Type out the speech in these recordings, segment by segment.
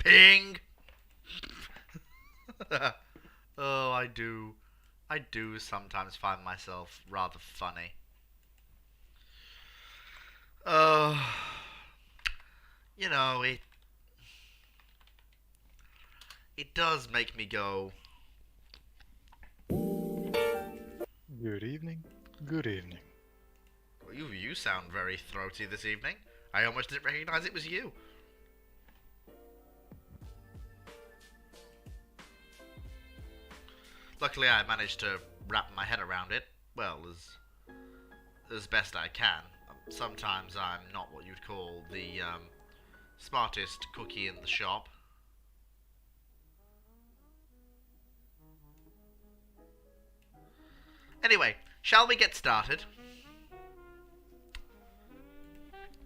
Ping! Oh, I do. I do sometimes find myself rather funny. Oh, you know, it does make me go, Good evening. Good evening. you sound very throaty this evening. I almost didn't recognize it was you. Luckily, I managed to wrap my head around it, well, as best I can. Sometimes I'm not what you'd call the smartest cookie in the shop. Anyway, shall we get started?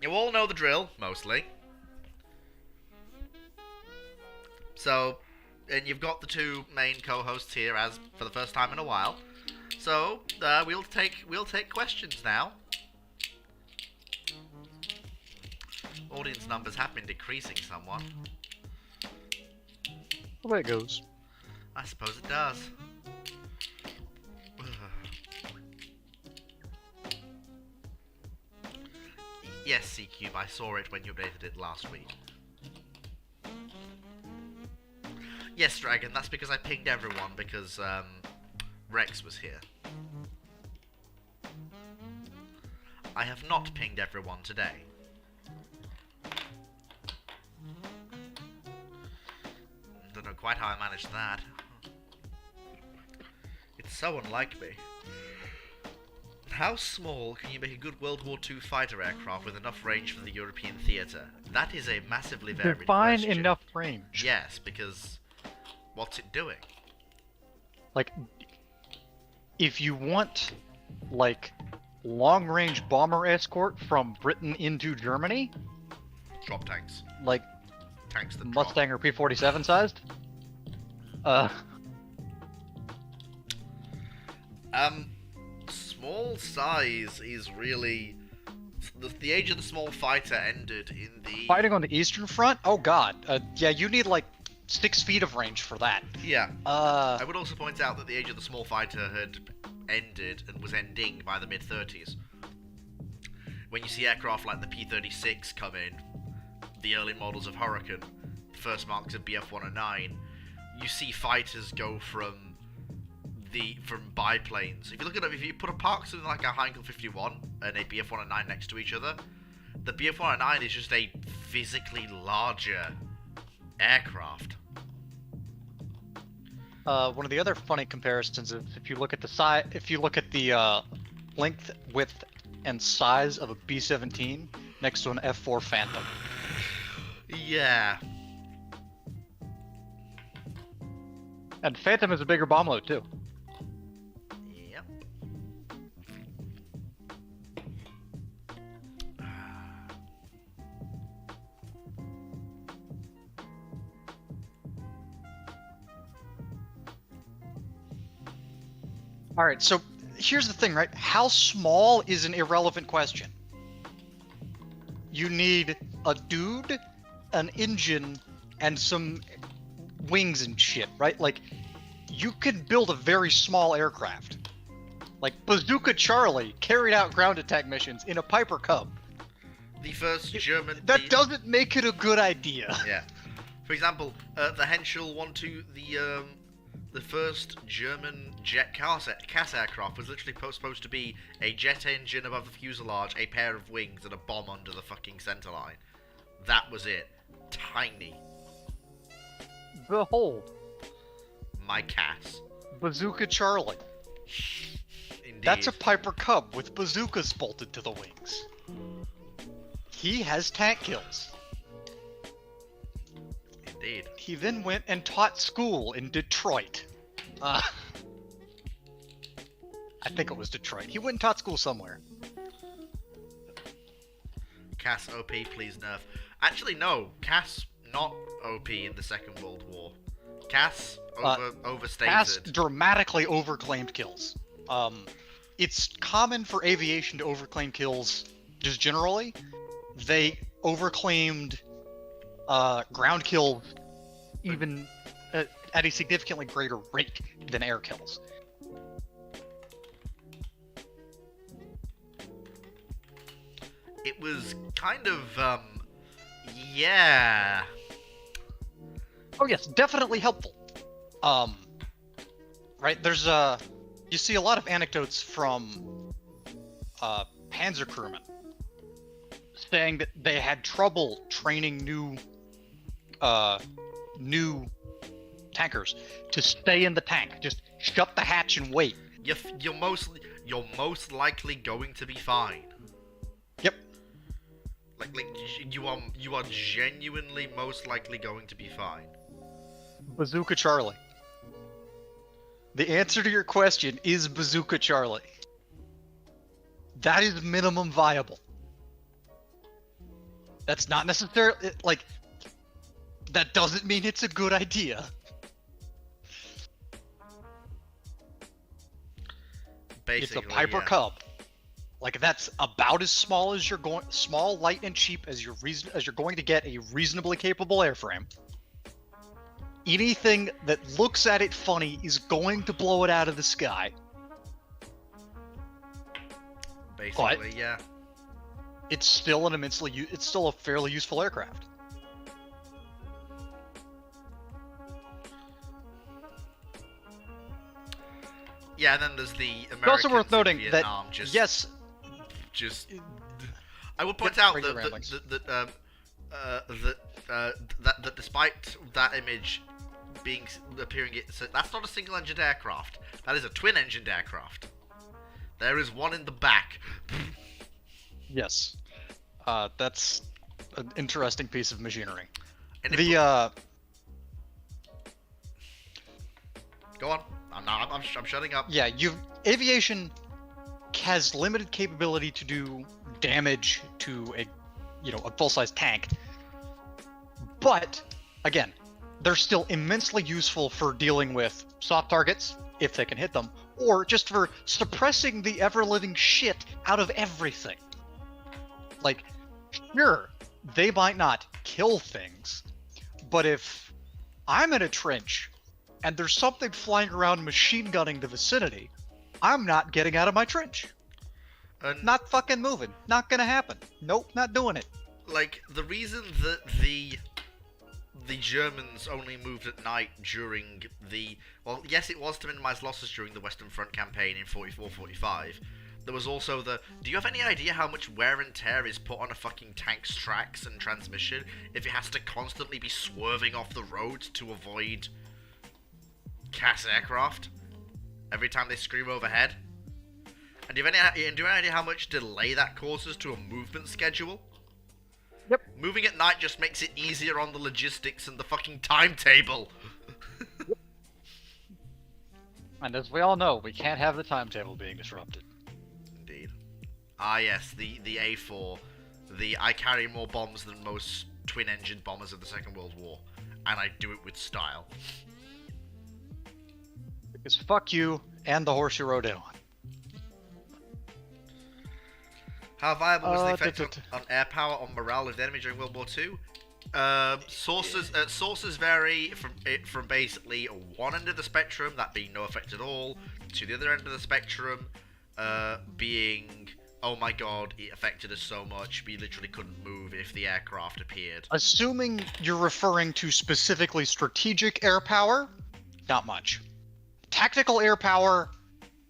You all know the drill, mostly. So, and you've got the two main co-hosts here, as for the first time in a while. So, we'll take questions now. Audience numbers have been decreasing somewhat. Well, there it goes. I suppose it does. Yes, C-Cube, I saw it when you updated it last week. Yes, Dragon, that's because I pinged everyone because, Rex was here. I have not pinged everyone today. Don't know quite how I managed that. It's so unlike me. How small can you make a good World War II fighter aircraft with enough range for the European theatre? That is a massively varied Define question. enough range. Yes, because what's it doing? Like, if you want, like, long-range bomber escort from Britain into Germany, Drop tanks. like Tanks that drop. Mustang or P-47 sized, Small size is really... The age of the small fighter ended in the... fighting on the Eastern Front, oh god, yeah, you need like 6 feet of range for that. Yeah. I would also point out that the age of the small fighter had ended and was ending by the mid-30s. When you see aircraft like the P-36 come in, the early models of Hurricane, the first marks of Bf-109, you see fighters go from biplanes. If you look at it, if you put a park something like a Heinkel 51 and a Bf-109 next to each other, the Bf-109 is just a physically larger aircraft. One of the other funny comparisons is if you look at the length, width, and size of a B-17 next to an F-4 Phantom. Yeah. And Phantom is a bigger bomb load too. Yep. Alright, so here's the thing, right? How small is an irrelevant question? You need a dude, an engine, and some wings and shit, right? Like, you can build a very small aircraft. Like, Bazooka Charlie carried out ground attack missions in a Piper Cub. The first German... That doesn't make it a good idea. Yeah. For example, the Henschel 1-2, the first German jet CAS aircraft was literally supposed to be a jet engine above the fuselage, a pair of wings, and a bomb under the fucking centerline. That was it. Tiny. Behold, My CAS. Bazooka Charlie. Indeed. That's a Piper Cub with bazookas bolted to the wings. He has tank kills. Indeed. He then went and taught school in Detroit. I think it was Detroit. He went and taught school somewhere. CAS OP, please nerf. Actually, no. CAS not OP in the Second World War. CAS overstated. CAS dramatically overclaimed kills. It's common for aviation to overclaim kills just generally. They overclaimed ground kills even at a significantly greater rate than air kills. It was kind of, yeah. Oh yes, definitely helpful. Right, there's you see a lot of anecdotes from Panzer crewmen saying that they had trouble training new tankers to stay in the tank. Just shut the hatch and wait. You're most likely going to be fine. Yep. Like you are genuinely most likely going to be fine. Bazooka Charlie. The answer to your question is Bazooka Charlie. That is minimum viable. That's not necessarily, like, that doesn't mean it's a good idea. Basically, it's a Piper yeah. Cub. Like, that's about as small as small, light, and cheap as you're going to get a reasonably capable airframe. Anything that looks at it funny is going to blow it out of the sky. Basically, but yeah. It's still it's still a fairly useful aircraft. Yeah, and then there's the Americans. It's also worth noting in Vietnam, that just I would point out that despite that image appearing, that's not a single-engined aircraft. That is a twin-engined aircraft. There is one in the back. Yes, that's an interesting piece of machinery. And Go on. I'm shutting up. Yeah, aviation has limited capability to do damage to a full-size tank. But again, they're still immensely useful for dealing with soft targets if they can hit them, or just for suppressing the ever-living shit out of everything. Like, sure, they might not kill things, but if I'm in a trench and there's something flying around machine gunning the vicinity, I'm not getting out of my trench. Not fucking moving. Not gonna happen. Nope, not doing it. Like, the reason that the Germans only moved at night during well, yes, it was to minimize losses during the Western Front campaign in 44-45. There was also do you have any idea how much wear and tear is put on a fucking tank's tracks and transmission if it has to constantly be swerving off the road to avoid CAS aircraft every time they scream overhead? And do you have any idea how much delay that causes to a movement schedule? Yep. Moving at night just makes it easier on the logistics and the fucking timetable. And as we all know, we can't have the timetable being disrupted. Indeed. Ah yes, the A4. I carry more bombs than most twin-engined bombers of the Second World War. And I do it with style. Because fuck you and the horse you rode in on. How viable was the effect on air power on morale of the enemy during World War II? Sources vary from basically one end of the spectrum, that being no effect at all, to the other end of the spectrum, being, oh my god, it affected us so much, we literally couldn't move if the aircraft appeared. Assuming you're referring to specifically strategic air power, not much. Tactical air power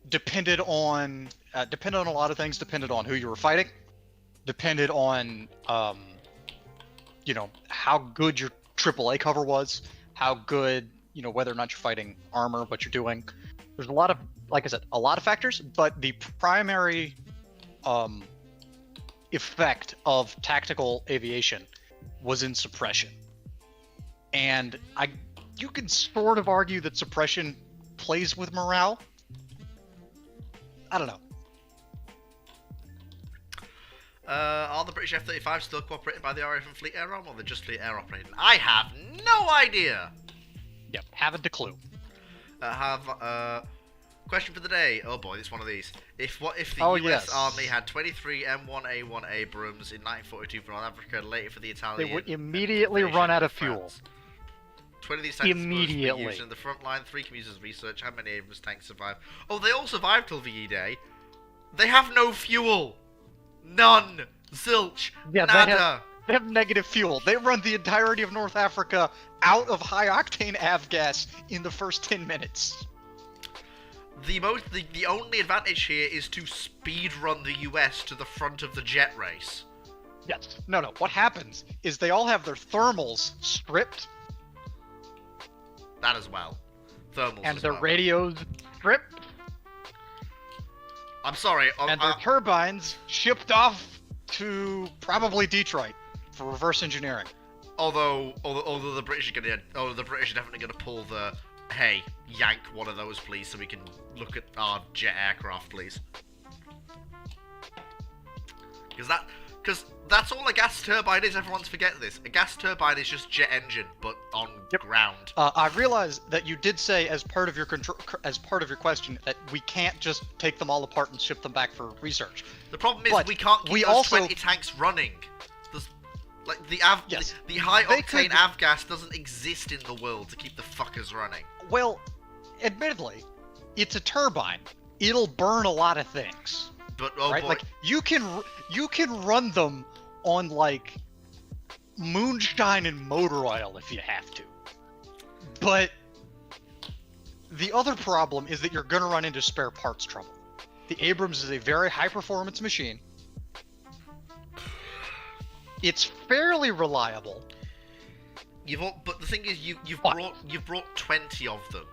depended on a lot of things. Depended on who you were fighting. Depended on how good your AAA cover was, how good, whether or not you're fighting armor, what you're doing. There's a lot of, like I said, a lot of factors, but the primary effect of tactical aviation was in suppression. And you can sort of argue that suppression plays with morale. I don't know. Are the British F-35 still cooperated by the RAF and Fleet Air Arm, or they're just Fleet Air operating? I have no idea! Yep, haven't a clue. Question for the day. Oh boy, it's one of these. If the US Army had 23 M1A1 Abrams in 1942 for North Africa, later for the Italian... They would immediately run out of fuel. 20 of these tanks immediately. were used in the front line. 3 can be used as research. How many Abrams tanks survive? Oh, they all survived till VE Day. They have no fuel. None. Zilch. Yeah, Nada. They have negative fuel. They run the entirety of North Africa out of high-octane avgas in the first 10 minutes. The only advantage here is to speed run the US to the front of the jet race. Yes. No. What happens is they all have their thermals stripped. That as well. Thermals And as their well. radios stripped. I'm sorry. And their turbines shipped off to probably Detroit for reverse engineering. Although the British are definitely gonna pull the, hey, yank one of those please, so we can look at our jet aircraft, please. Because that's all a gas turbine is. Everyone's forgetting this. A gas turbine is just jet engine, but on ground. I realize that you did say as part of your question that we can't just take them all apart and ship them back for research. The problem is But we can't keep we those also- 20 tanks running. There's, like the high They octane could- avgas doesn't exist in the world to keep the fuckers running. Well, admittedly, it's a turbine. It'll burn a lot of things. But oh right? boy, Like you can run them on like moonshine and motor oil if you have to. But the other problem is that you're going to run into spare parts trouble. The Abrams is a very high performance machine. It's fairly reliable. But the thing is, you've What? brought 20 of them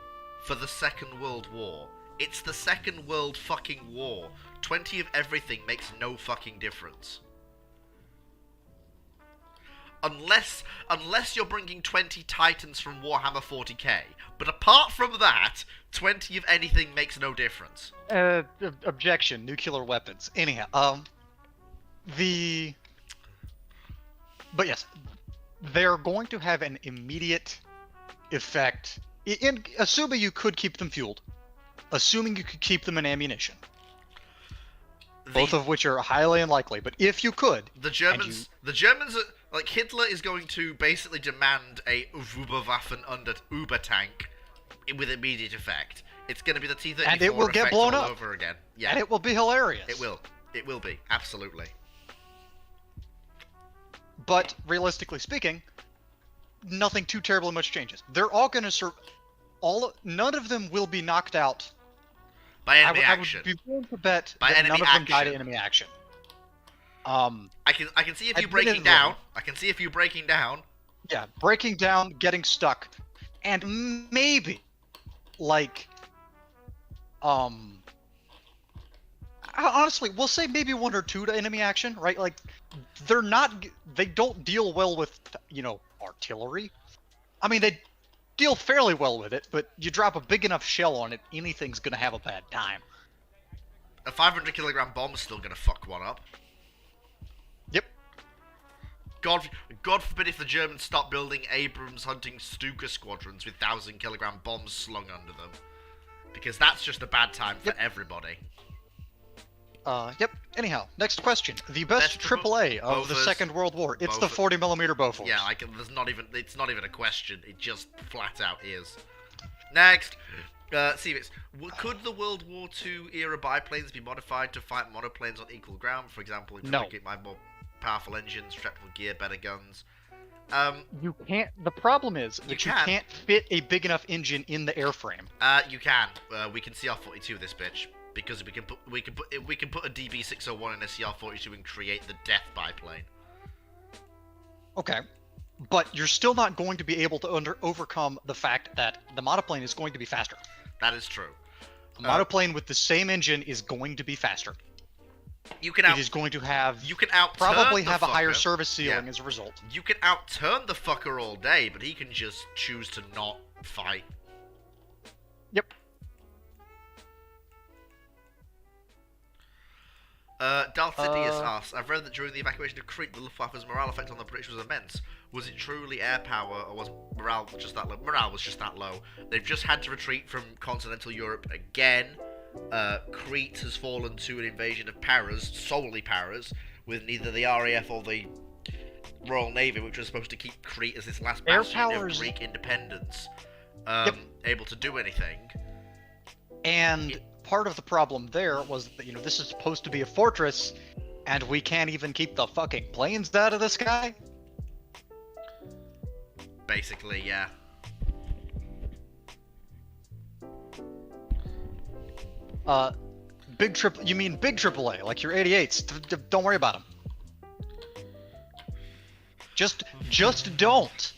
for the Second World War. It's the Second World fucking War. 20 of everything makes no fucking difference. Unless you're bringing 20 Titans from Warhammer 40k. But apart from that, 20 of anything makes no difference. Objection, nuclear weapons. Anyhow, but yes, they're going to have an immediate effect. Assuming you could keep them fueled. Assuming you could keep them in ammunition. Both of which are highly unlikely, but if you could... The Germans are, like, Hitler is going to basically demand a Uberwaffen under Uber tank with immediate effect. It's going to be the T-34 and it will get effect blown all up. over again. Yeah. And it will be hilarious. It will. It will be. Absolutely. But, realistically speaking, nothing too terribly much changes. They're all going to none of them will be knocked out. By enemy action. I would be willing to bet By that enemy none of them die to action. enemy action. I can see a few breaking down. I can see a few breaking down. Yeah, breaking down, getting stuck, and maybe, like, honestly, we'll say maybe 1 or 2 to enemy action, right? Like, they don't deal well with, artillery. I mean, they deal fairly well with it, but you drop a big enough shell on it, anything's gonna have a bad time. A 500 kilogram bomb's still gonna fuck one up. Yep. God forbid if the Germans stop building Abrams hunting Stuka squadrons with 1,000 kilogram bombs slung under them. Because that's just a bad time for everybody. Yep. Anyhow, next question. The best AAA of the Bofors. Second World War. It's the Bofors. 40mm Bofors. Yeah, it's not even a question. It just flat out is. Next, Cevix. Could the World War II era biplanes be modified to fight monoplanes on equal ground? For example, get my more powerful engines, strapped with gear, better guns. You can't. The problem is that you can't fit a big enough engine in the airframe. You can. We can CR-42 with this bitch. Because we can put a DB601 in a CR-42 and create the death biplane. Okay, but you're still not going to be able to overcome the fact that the monoplane is going to be faster. That is true. A monoplane with the same engine is going to be faster. It is going to have. You can outturn probably the have a higher fucker. service ceiling as a result. You can outturn the fucker all day, but he can just choose to not fight. Yep. Dalthidius asks, I've read that during the evacuation of Crete, the Luftwaffe's morale effect on the British was immense. Was it truly air power, or was morale just that low? Morale was just that low. They've just had to retreat from continental Europe again. Crete has fallen to an invasion of Paras, solely Paras, with neither the RAF or the Royal Navy, which was supposed to keep Crete as this last Air bastion of powers- Greek independence, able to do anything. And part of the problem there was that, this is supposed to be a fortress, and we can't even keep the fucking planes out of the sky? Basically, yeah. You mean big AAA, like your 88s. Don't worry about them. Just don't.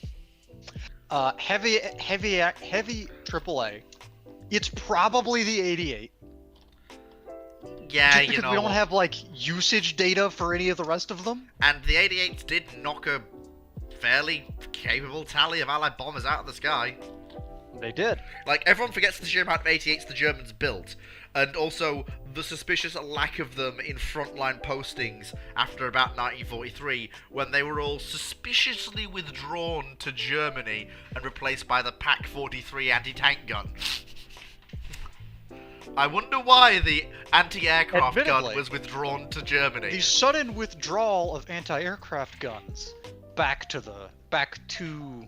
Heavy AAA. It's probably the 88. Yeah, Just because we don't have, usage data for any of the rest of them. And the 88s did knock a fairly capable tally of Allied bombers out of the sky. They did. Everyone forgets the sheer amount of 88s the Germans built, and also the suspicious lack of them in frontline postings after about 1943, when they were all suspiciously withdrawn to Germany and replaced by the Pak-43 anti-tank gun. I wonder why the anti-aircraft gun was withdrawn to Germany. The sudden withdrawal of anti-aircraft guns back to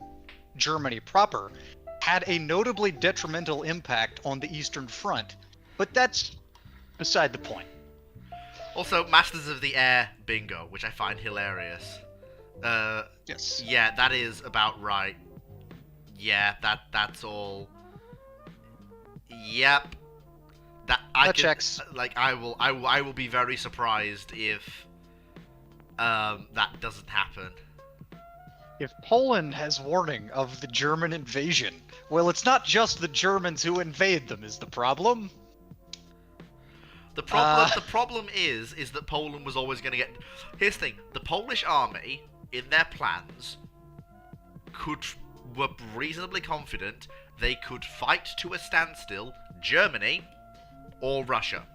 Germany proper had a notably detrimental impact on the Eastern Front, but that's beside the point. Also, Masters of the Air bingo, which I find hilarious. Yes. Yeah, that is about right. Yeah, that's all. Yep. That checks. I will be very surprised if that doesn't happen. If Poland has warning of the German invasion, well, it's not just the Germans who invade them is the problem. The problem is that Poland was always going to get... Here's the thing. The Polish army, in their plans, were reasonably confident they could fight to a standstill Germany or Russia.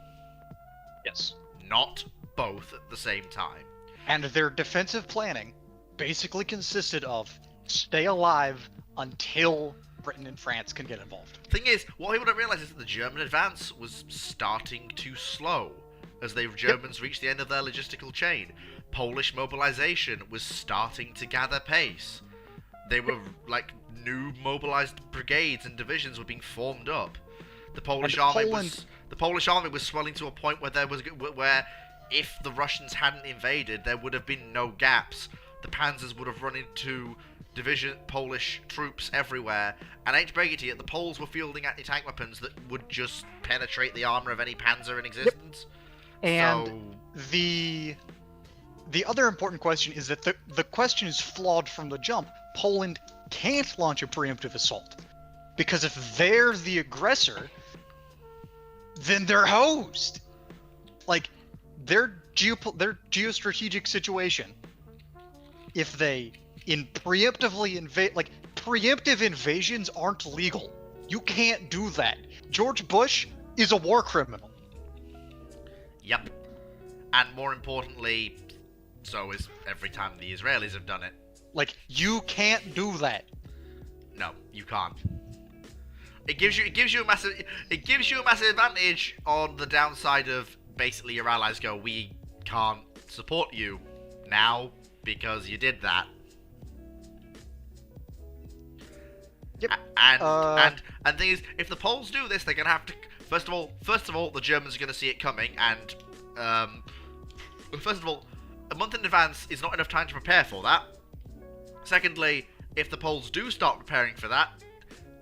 Yes. Not both at the same time. And their defensive planning basically consisted of stay alive until Britain and France can get involved. Thing is, what people don't realize is that the German advance was starting to slow as the Germans reached the end of their logistical chain. Polish mobilization was starting to gather pace. They were new mobilized brigades and divisions were being formed up. The Polish army was swelling to a point where if the Russians hadn't invaded, there would have been no gaps. The panzers would have run into Polish troops everywhere, and H. Brigitte, the Poles were fielding anti-tank weapons that would just penetrate the armor of any panzer in existence. Yep. And the other important question is that the question is flawed from the jump. Poland can't launch a preemptive assault, because if they're the aggressor, then they're hosed. Their geostrategic situation, if they preemptively invade, preemptive invasions aren't legal. You can't do that. George Bush is a war criminal. Yep. And more importantly, so is every time the Israelis have done it. You can't do that. No, you can't. It gives you a massive advantage on the downside of basically your allies go, we can't support you now because you did that. Yep. And the thing is, if the Poles do this, they're gonna have to. First of all, the Germans are gonna see it coming, and first of all, a month in advance is not enough time to prepare for that. Secondly, if the Poles do start preparing for that,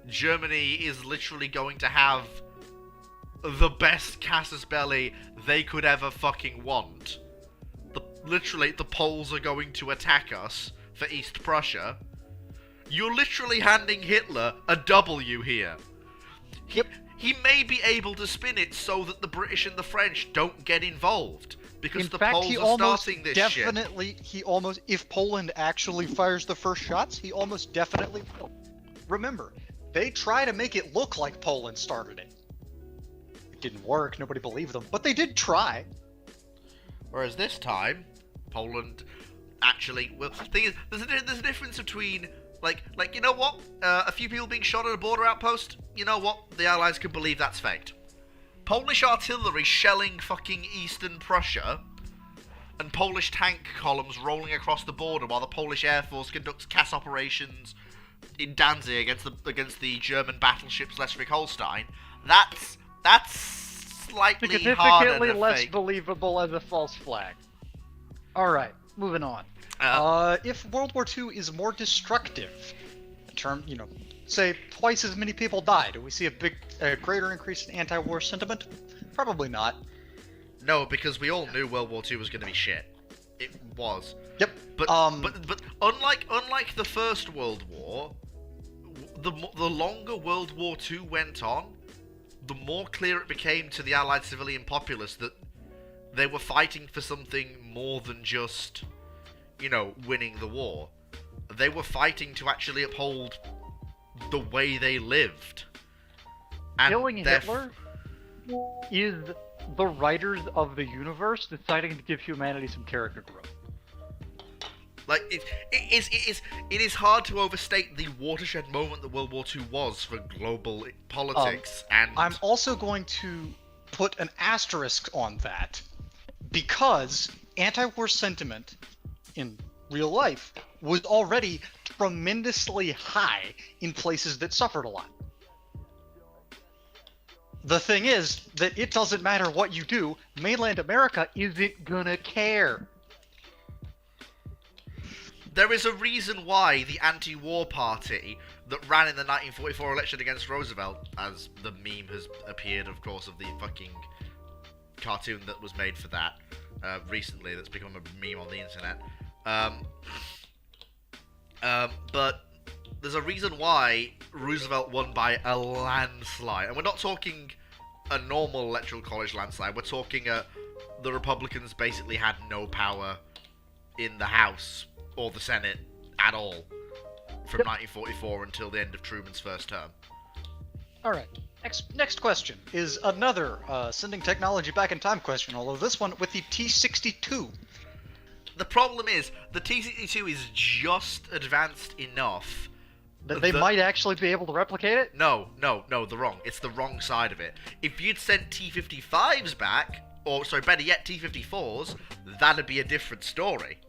Germany is literally going to have the best casus belli they could ever fucking want. Literally, the Poles are going to attack us for East Prussia. You're literally handing Hitler a W here. He may be able to spin it so that the British and the French don't get involved. Because the Poles are starting this shit. If Poland actually fires the first shots, he almost definitely will. Remember, they try to make it look like Poland started it. It didn't work, nobody believed them, but they did try. Whereas this time, Poland actually... Well, the thing is, there's a difference between... you know what? A few people being shot at a border outpost? You know what? The Allies can believe that's faked. Polish artillery shelling fucking Eastern Prussia and Polish tank columns rolling across the border while the Polish Air Force conducts CAS operations in Danzig against the German battleship Schleswig-Holstein. That's slightly harder significantly to less fake. believable as a false flag. All right, moving on. If World War II is more destructive, say twice as many people die, do we see a greater increase in anti-war sentiment? Probably not. No, because we all knew World War II was going to be shit. It was. Yep. But unlike the First World War, the longer World War II went on, the more clear it became to the Allied civilian populace that they were fighting for something more than just, winning the war. They were fighting to actually uphold the way they lived. And Killing Hitler is the writers of the universe deciding to give humanity some character growth. Like, it is hard to overstate the watershed moment that World War II was for global politics, and... I'm also going to put an asterisk on that, because anti-war sentiment in real life was already tremendously high in places that suffered a lot. The thing is that it doesn't matter what you do, mainland America isn't gonna care. There is a reason why the anti-war party that ran in the 1944 election against Roosevelt, as the meme has appeared, of course, of the fucking cartoon that was made for that recently, that's become a meme on the internet. But there's a reason why Roosevelt won by a landslide. And we're not talking a normal electoral college landslide. We're talking the Republicans basically had no power in the House or the Senate at all from 1944 until the end of Truman's first term. All right. Next question is another sending technology back in time question, although this one with the T-62. The problem is, the T-62 is just advanced enough That they might actually be able to replicate it? No, it's the wrong side of it. If you'd sent T-55s back, or sorry, better yet, T-54s, that'd be a different story.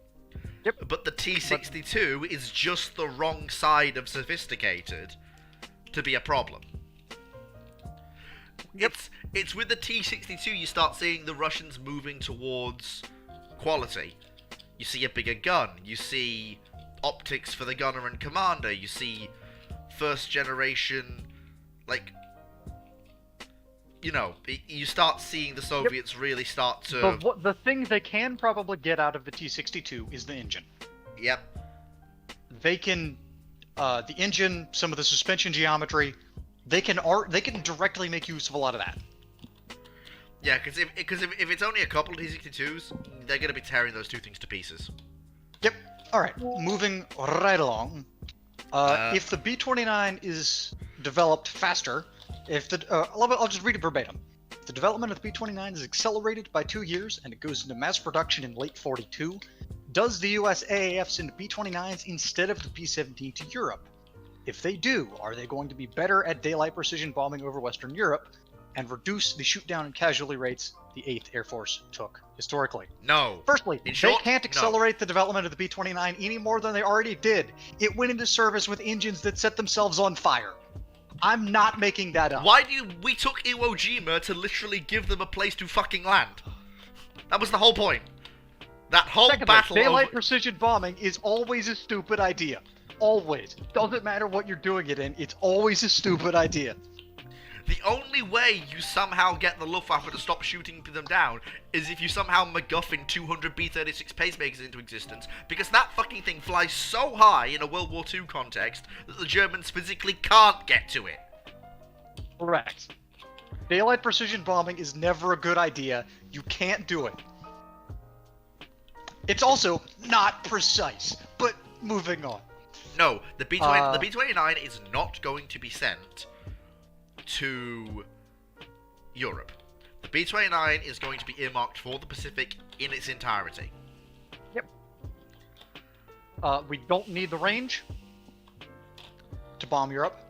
Yep. But the T-62 is just the wrong side of sophisticated to be a problem. Yep. It's with the T-62 you start seeing the Russians moving towards quality. You see a bigger gun, you see optics for the gunner and commander, you see first generation, like, you start seeing the Soviets really start to... The thing they can probably get out of the T-62 is the engine. Yep. They can, the engine, some of the suspension geometry, they can directly make use of a lot of that. Yeah, because if it's only a couple of T-62s, they're going to be tearing those two things to pieces. Yep. All right. Moving right along. If the B-29 is developed faster, I'll just read it verbatim. The development of the B-29 is accelerated by 2 years, and it goes into mass production in late 42. Does the US AAF send B-29s instead of the B-17 to Europe? If they do, are they going to be better at daylight precision bombing over Western Europe and reduce the shoot-down and casualty rates the 8th Air Force took historically? No. Firstly, they can't accelerate the development of the B-29 any more than they already did. It went into service with engines that set themselves on fire. I'm not making that up. We took Iwo Jima to literally give them a place to fucking land. That was the whole point. That whole battle daylight precision bombing is always a stupid idea. Always. Doesn't matter what you're doing it in, it's always a stupid idea. The only way you somehow get the Luftwaffe to stop shooting them down is if you somehow MacGuffin 200 B-36 pacemakers into existence, because that fucking thing flies so high in a World War II context that the Germans physically can't get to it. Correct. Daylight precision bombing is never a good idea. You can't do it. It's also not precise, but moving on. No, the B-29 is not going to be sent to Europe. The B-29 is going to be earmarked for the Pacific in its entirety. Yep. We don't need the range to bomb Europe.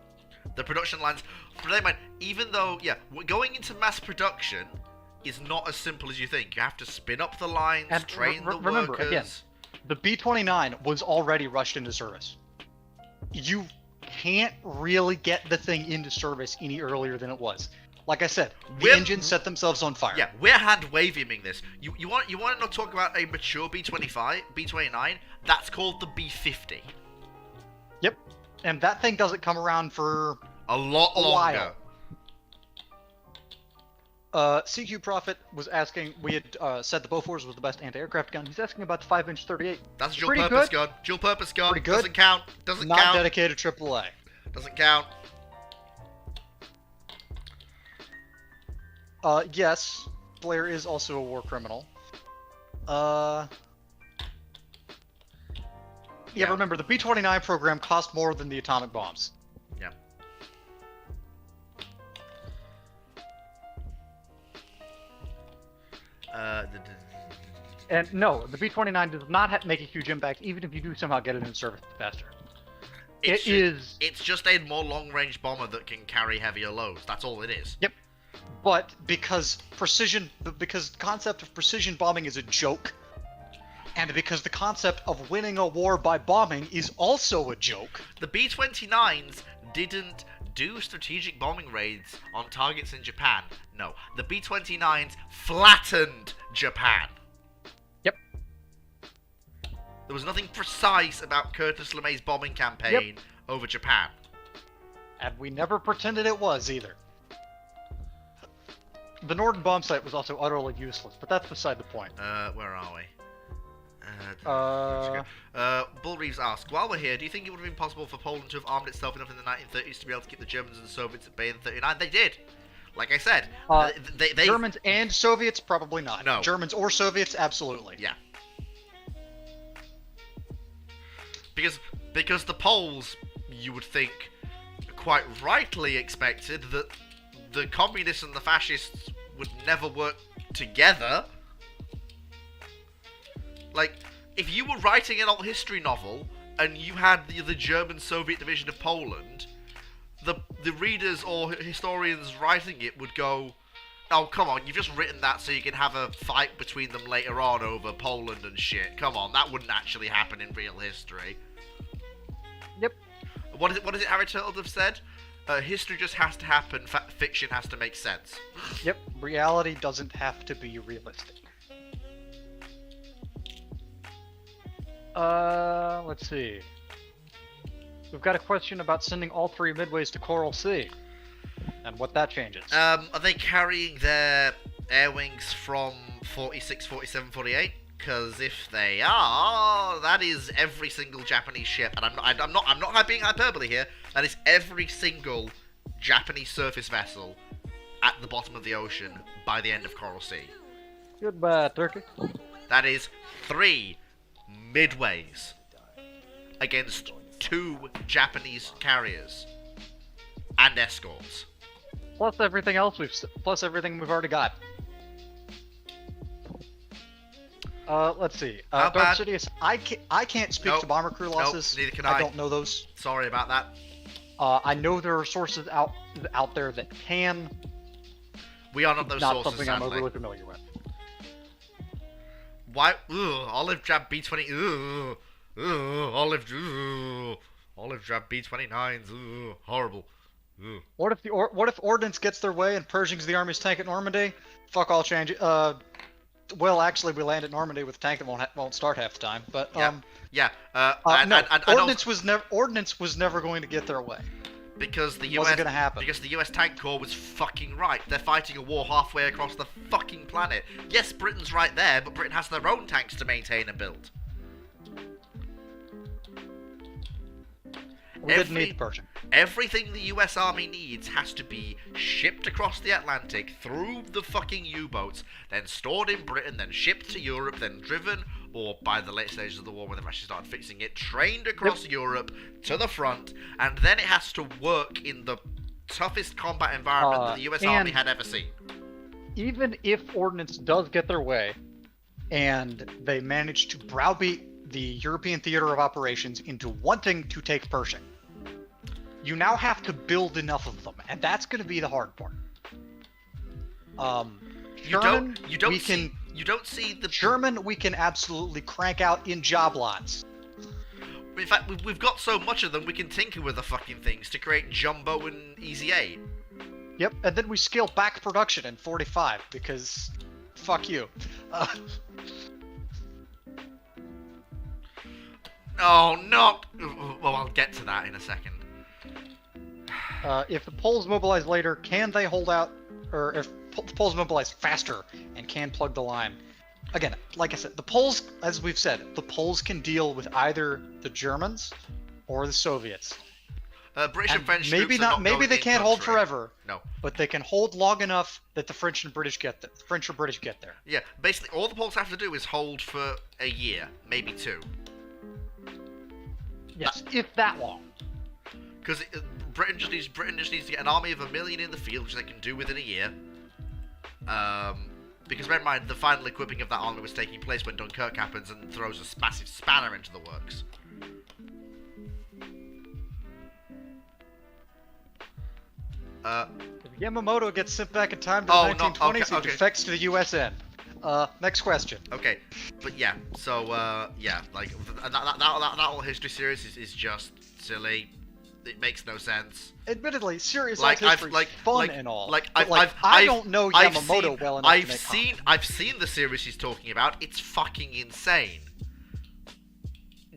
The production lines, even though, we're going into mass production, is not as simple as you think. You have to spin up the lines, And train the remember, workers. again, the B-29 was already rushed into service. You can't really get the thing into service any earlier than it was. Like I said, the engines set themselves on fire. Yeah, we're hand waving this. You want to not talk about a mature B-29? That's called the B-50. Yep. And that thing doesn't come around for a lot longer. CQ Prophet was asking, we had said the Bofors was the best anti-aircraft gun. He's asking about the 5-inch 38. That's a dual-purpose gun. Dual-purpose gun. Pretty good. Doesn't count. Doesn't Not count. dedicated AAA. Doesn't count. Yes, Blair is also a war criminal. Yeah, remember, the B-29 program cost more than the atomic bombs. Yeah. And no, the B-29 does not make a huge impact, even if you do somehow get it in service faster. It's just a more long-range bomber that can carry heavier loads. That's all it is. Yep. But because concept of precision bombing is a joke, and because the concept of winning a war by bombing is also a joke, the B-29s didn't do strategic bombing raids on targets in Japan. No, the B-29s flattened Japan. Yep. There was nothing precise about Curtis LeMay's bombing campaign over Japan. And we never pretended it was either. The Norden bomb site was also utterly useless, but that's beside the point. Where are we? Bull Reeves asks, while we're here, do you think it would have been possible for Poland to have armed itself enough in the 1930s to be able to keep the Germans and the Soviets at bay in 39? They did! Like I said, they Germans and Soviets, probably not. No. Germans or Soviets, absolutely. Yeah. Because the Poles, you would think, quite rightly expected that the communists and the fascists would never work together. Like, if you were writing an alt history novel and you had the German-Soviet division of Poland, the readers or historians writing it would go, oh, come on, you've just written that so you can have a fight between them later on over Poland and shit. Come on, that wouldn't actually happen in real history. Yep. What is it Harry Turtledove said? History just has to happen, fiction has to make sense. Yep, reality doesn't have to be realistic. Let's see. We've got a question about sending all 3 midways to Coral Sea, and what that changes. Are they carrying their air wings from 46, 47, 48? Because if they are, that is every single Japanese ship, and I'm not being hyperbole here. That is every single Japanese surface vessel at the bottom of the ocean by the end of Coral Sea. Goodbye, Turkey. That is 3 midways against 2 Japanese carriers and escorts. Plus everything else plus everything we've already got. Let's see. Dark Sidious, I can't speak to bomber crew losses. Neither can I. I don't know those. Sorry about that. I know there are sources out there that can. We are not those not sources, something sadly. I'm overly familiar with. Why? Olive Drab B-20. Olive Drab B-29s. Horrible. What if Ordnance gets their way and Pershing's the Army's tank at Normandy? Fuck all change. Well, actually, we land at Normandy with a tank that won't start half the time. But Ordnance was never going to get their way. Because the wasn't gonna happen. Because the US Tank Corps was fucking right. They're fighting a war halfway across the fucking planet. Yes, Britain's right there, but Britain has their own tanks to maintain and build. We didn't need the Pershing. Everything the US Army needs has to be shipped across the Atlantic through the fucking U-boats, then stored in Britain, then shipped to Europe, then driven, or by the late stages of the war when they've actually started fixing it, trained across Europe to the front, and then it has to work in the toughest combat environment that the US Army had ever seen. Even if Ordnance does get their way, and they manage to browbeat the European theater of operations into wanting to take Pershing, you now have to build enough of them, and that's going to be the hard part. Sherman, you don't see the Sherman we can absolutely crank out in job lots. In fact, we've got so much of them we can tinker with the fucking things to create Jumbo and Easy 8. Yep, and then we scale back production in 45 because fuck you. Oh, no! Well, I'll get to that in a second. If the Poles mobilize later, can they hold out? Or if the Poles mobilize faster and can plug the line? Again, like I said, the Poles, as we've said, the Poles can deal with either the Germans or the Soviets. British and French maybe troops are not maybe going they in can't hold country. forever. No. But they can hold long enough that the French and British get there. The French or British get there. Yeah, basically all the Poles have to do is hold for a year, maybe 2. Yes, if that long. Because Britain just needs to get an army of 1 million in the field, which they can do within a year. Because bear in mind, the final equipping of that army was taking place when Dunkirk happens and throws a massive spanner into the works. If Yamamoto gets sent back in time to the 1920s, he defects to the USN. Next question. Okay, but yeah, so yeah, like that whole history series is just silly. It makes no sense. Admittedly, serious history is fun and all. I don't know Yamamoto well enough to make I've seen the series he's talking about. It's fucking insane.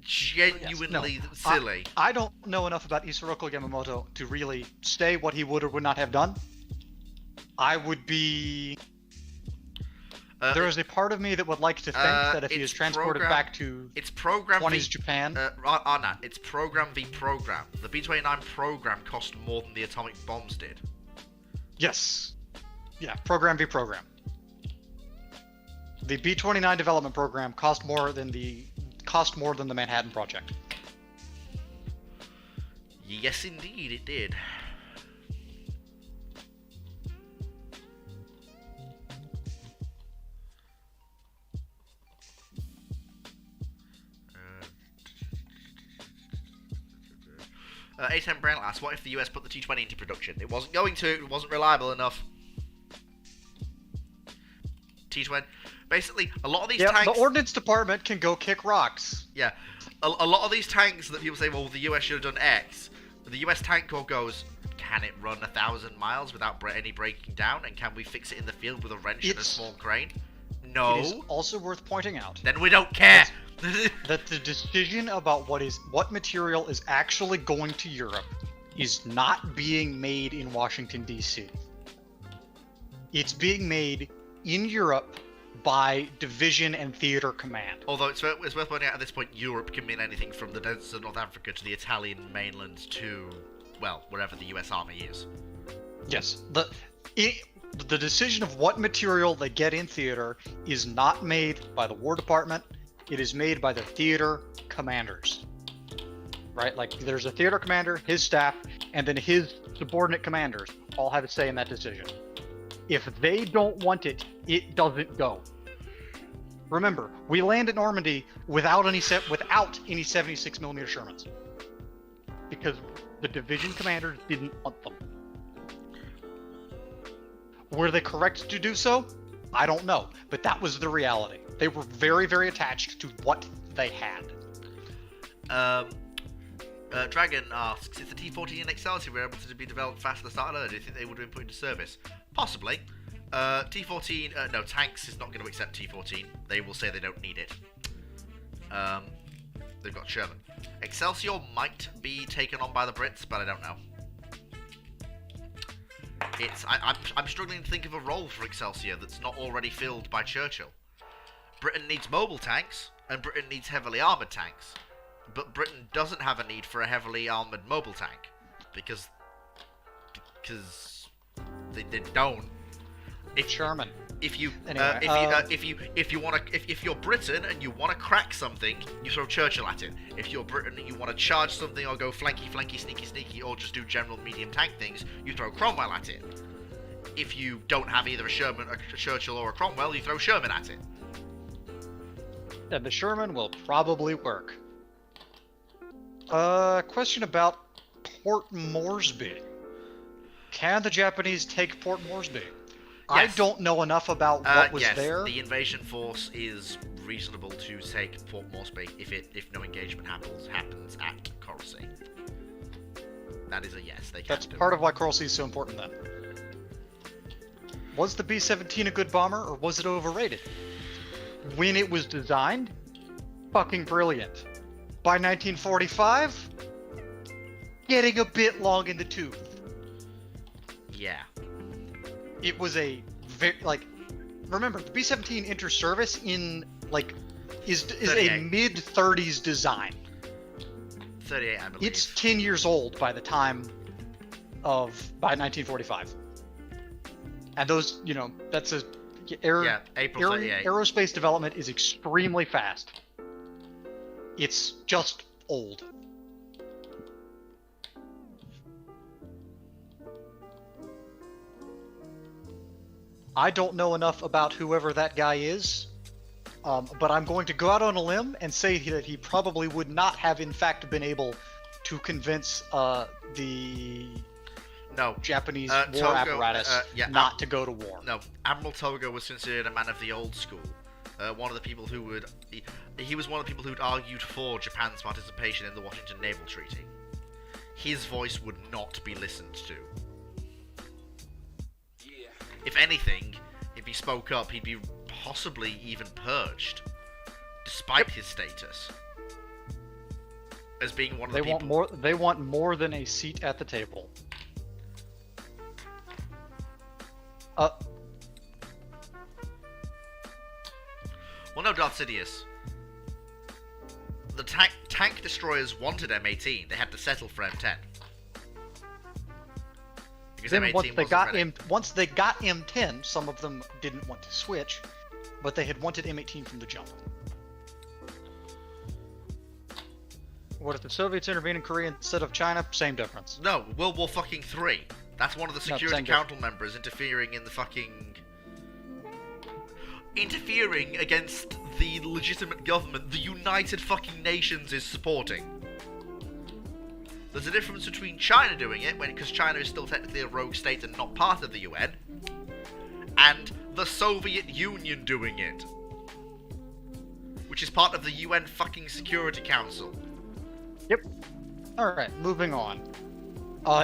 Genuinely silly. I don't know enough about Isoroku Yamamoto to really say what he would or would not have done. I would be... there is a part of me that would like to think that if he is transported back to it's program 20s Japan... Arnat, it's program v program. The B-29 program cost more than the atomic bombs did. Yes. Yeah, program v program. The B-29 development program cost more than the Manhattan Project. Yes, indeed, it did. A10 Brown asks, what if the US put the T-20 into production? It wasn't going to, it wasn't reliable enough. T-20, basically, a lot of these tanks... the Ordnance Department can go kick rocks. Yeah, a lot of these tanks that people say, well, the US should have done X, the US Tank Corps goes, can it run 1,000 miles without any breaking down? And can we fix it in the field with a wrench and a small crane? No. It is also worth pointing out... Then we don't care! that the decision about what material is actually going to Europe is not being made in Washington, D.C. It's being made in Europe by division and theater command. Although it's worth pointing out at this point, Europe can mean anything from the deserts of North Africa to the Italian mainland to, well, wherever the US Army is. Yes. The decision of what material they get in theater is not made by the War Department. It is made by the theater commanders. Right? Like, there's a theater commander, his staff, and then his subordinate commanders all have a say in that decision. If they don't want it, it doesn't go. Remember, we land at Normandy without any 76mm Shermans. Because the division commanders didn't want them. Were they correct to do so? I don't know, but that was the reality. They were very, very attached to what they had. Dragon asks, if the T-14 and Excelsior were able to be developed faster at the start of the do you think they would have been put into service? Possibly. T-14, no, Tanks is not going to accept T-14. They will say they don't need it. They've got Sherman. Excelsior might be taken on by the Brits, but I don't know. I'm struggling to think of a role for Excelsior that's not already filled by Churchill. Britain needs mobile tanks, and Britain needs heavily armoured tanks. But Britain doesn't have a need for a heavily armoured mobile tank. Because they don't. Sherman. If you're Britain and you want to crack something, you throw Churchill at it. If you're Britain and you want to charge something or go flanky, sneaky, or just do general medium tank things, you throw Cromwell at it. If you don't have either a Churchill or a Cromwell, you throw Sherman at it. And the Sherman will probably work. Question about Port Moresby. Can the Japanese take Port Moresby? I don't know enough about what was yes, there. The invasion force is reasonable to take Fort Moresby if no engagement happens at Coral Sea. That is a yes. They can. That's part of why Coral Sea is so important then. Was the B-17 a good bomber, or was it overrated? When it was designed, fucking brilliant. By 1945, getting a bit long in the tooth. Yeah. It was a very, remember, the B-17 enters service in, is a mid-30s design. 38, I believe. It's 10 years old by 1945. And those, that's April 38. Aerospace development is extremely fast. It's just old. I don't know enough about whoever that guy is, but I'm going to go out on a limb and say that he probably would not have, in fact, been able to convince the Japanese war Togo, apparatus not to go to war. No, Admiral Togo was considered a man of the old school. One of the people who would... He was one of the people who'd argued for Japan's participation in the Washington Naval Treaty. His voice would not be listened to. If anything, if he spoke up, he'd be possibly even purged, despite his status as being one of the people. They want more than a seat at the table. Well, no, Darth Sidious. The tank destroyers wanted M18. They had to settle for M10. Because Then M18 once they got M10, some of them didn't want to switch, but they had wanted M18 from the jump. What if the Soviets intervened in Korea instead of China? Same difference. No, World War fucking 3. That's one of the Security Council members interfering in the fucking... interfering against the legitimate government the United fucking Nations is supporting. There's a difference between China doing it, because China is still technically a rogue state and not part of the UN, and the Soviet Union doing it, which is part of the UN fucking Security Council. Yep. Alright, moving on.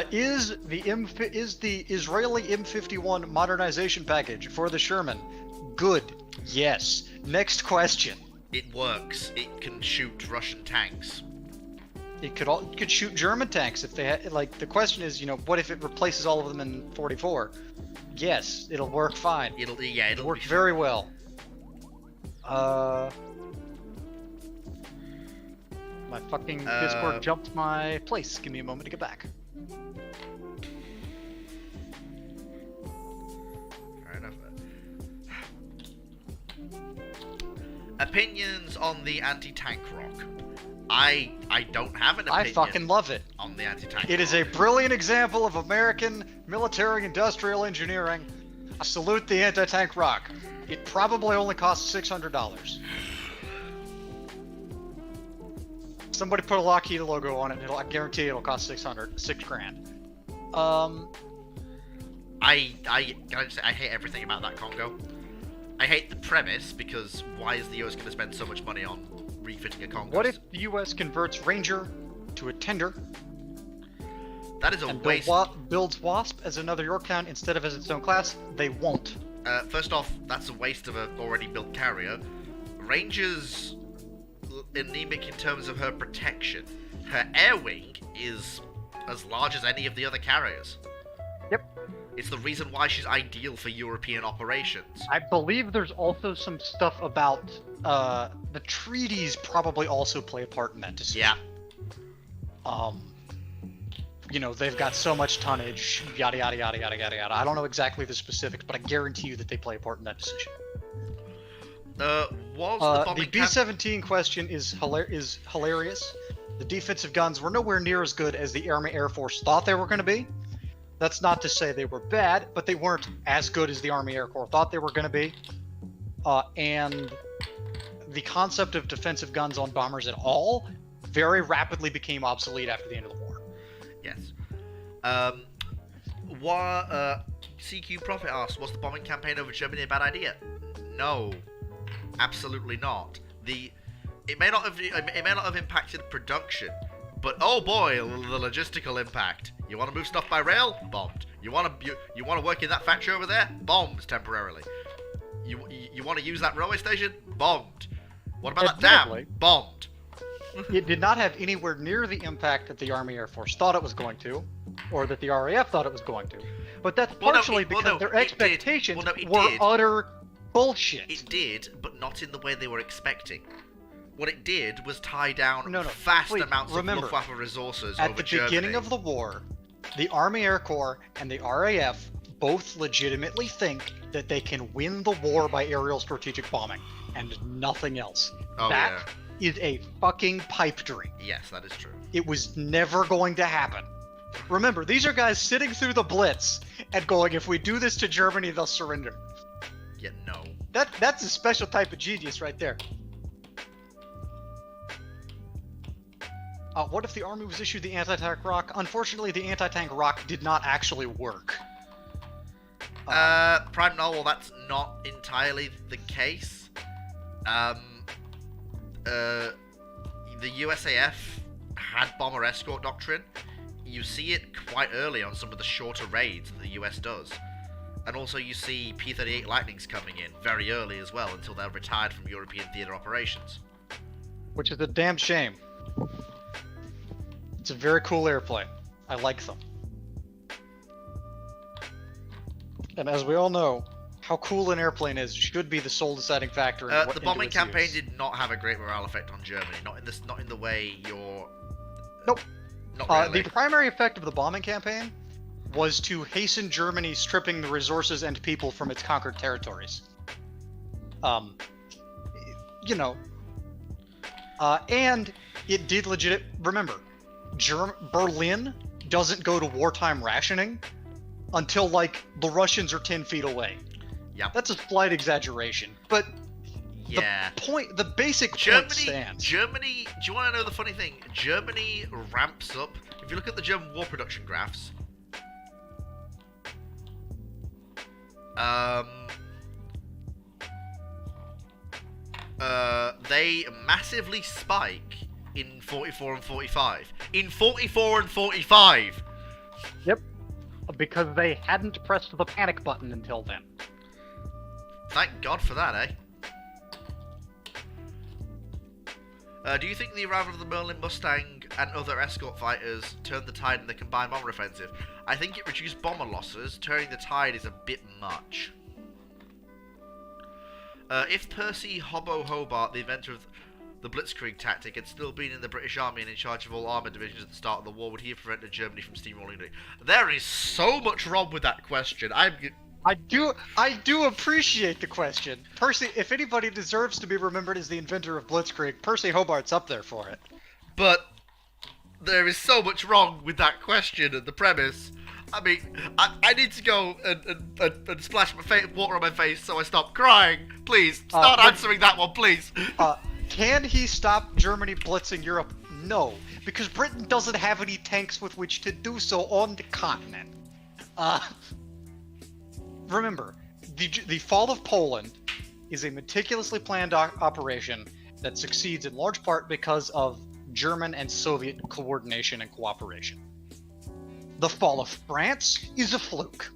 Is the Israeli M51 modernization package for the Sherman good? Yes. Next question. It works. It can shoot Russian tanks. It could shoot German tanks if they had, the question is, what if it replaces all of them in 44? Yes, it'll work fine. It'll work very well. My fucking Discord jumped my place. Give me a moment to get back. Fair enough. Opinions on the anti-tank rock. I don't have an opinion. I fucking love it. On the anti-tank It is a brilliant example of American military-industrial engineering. I salute the anti-tank rock. It probably only costs $600. Somebody put a Lockheed logo on it, and I guarantee it'll cost $6 grand. I gotta say, I hate everything about that Congo. I hate the premise, because why is the US going to spend so much money on refitting a Congo? What if the US converts Ranger to a Tender? That is a waste. Builds Wasp as another Yorktown instead of as its own class? They won't. First off, that's a waste of an already built carrier. Ranger's anemic in terms of her protection. Her air wing is as large as any of the other carriers. Yep. It's the reason why she's ideal for European operations. I believe there's also some stuff about the treaties probably also play a part in that decision. Yeah. They've got so much tonnage, yada yada yada yada yada yada. I don't know exactly the specifics, but I guarantee you that they play a part in that decision. The B-17 question is hilarious. The defensive guns were nowhere near as good as the Army Air Force thought they were going to be. That's not to say they were bad, but they weren't as good as the Army Air Corps thought they were going to be. And the concept of defensive guns on bombers at all very rapidly became obsolete after the end of the war. Yes. CQ Profit asks, was the bombing campaign over Germany a bad idea? No, absolutely not. It may not have impacted production, but oh boy, the logistical impact. You want to move stuff by rail? Bombed. You want to work in that factory over there? Bombed temporarily. You want to use that railway station? Bombed. What about that dam? Bombed. It did not have anywhere near the impact that the Army Air Force thought it was going to, or that the RAF thought it was going to. But that's partially because their expectations were utter bullshit. It did, but not in the way they were expecting. What it did was tie down amounts of Luftwaffe resources over Germany. At the beginning of the war, the Army Air Corps and the RAF both legitimately think that they can win the war by aerial strategic bombing, and nothing else. That is a fucking pipe dream. Yes, that is true. It was never going to happen. Remember, these are guys sitting through the Blitz and going, if we do this to Germany, they'll surrender. Yeah, no. That's a special type of genius right there. What if the Army was issued the anti-tank rock? Unfortunately, the anti-tank rock did not actually work. Prime Noel, that's not entirely the case. The USAF had bomber escort doctrine. You see it quite early on some of the shorter raids that the US does. And also you see P-38 Lightnings coming in very early as well until they're retired from European theater operations. Which is a damn shame. It's a very cool airplane. I like them. And as we all know, how cool an airplane is should be the sole deciding factor in what the bombing campaign did not have a great morale effect on Germany. Not in the way you're... Nope. Not really. The primary effect of the bombing campaign was to hasten Germany stripping the resources and people from its conquered territories. And it did remember, Berlin doesn't go to wartime rationing until, like, the Russians are 10 feet away. Yeah. That's a slight exaggeration, but yeah. The basic point stands. Germany, do you want to know the funny thing? Germany ramps up. If you look at the German war production graphs, they massively spike in 44 and 45. In 44 and 45! Yep. Because they hadn't pressed the panic button until then. Thank God for that, eh? Do you think the arrival of the Merlin Mustang and other escort fighters turned the tide in the combined bomber offensive? I think it reduced bomber losses. Turning the tide is a bit much. If Percy Hobo Hobart, the inventor of the Blitzkrieg tactic, had still been in the British Army and in charge of all armoured divisions at the start of the war, would he have prevented Germany from steamrolling it? There is so much wrong with that question. I do appreciate the question. Percy, if anybody deserves to be remembered as the inventor of Blitzkrieg, Percy Hobart's up there for it. But there is so much wrong with that question and the premise. I mean, I need to go and splash water on my face so I stop crying. Please, start answering that one, please. Can he stop Germany blitzing Europe? No, because Britain doesn't have any tanks with which to do so on the continent. Remember, the fall of Poland is a meticulously planned operation that succeeds in large part because of German and Soviet coordination and cooperation. The fall of France is a fluke.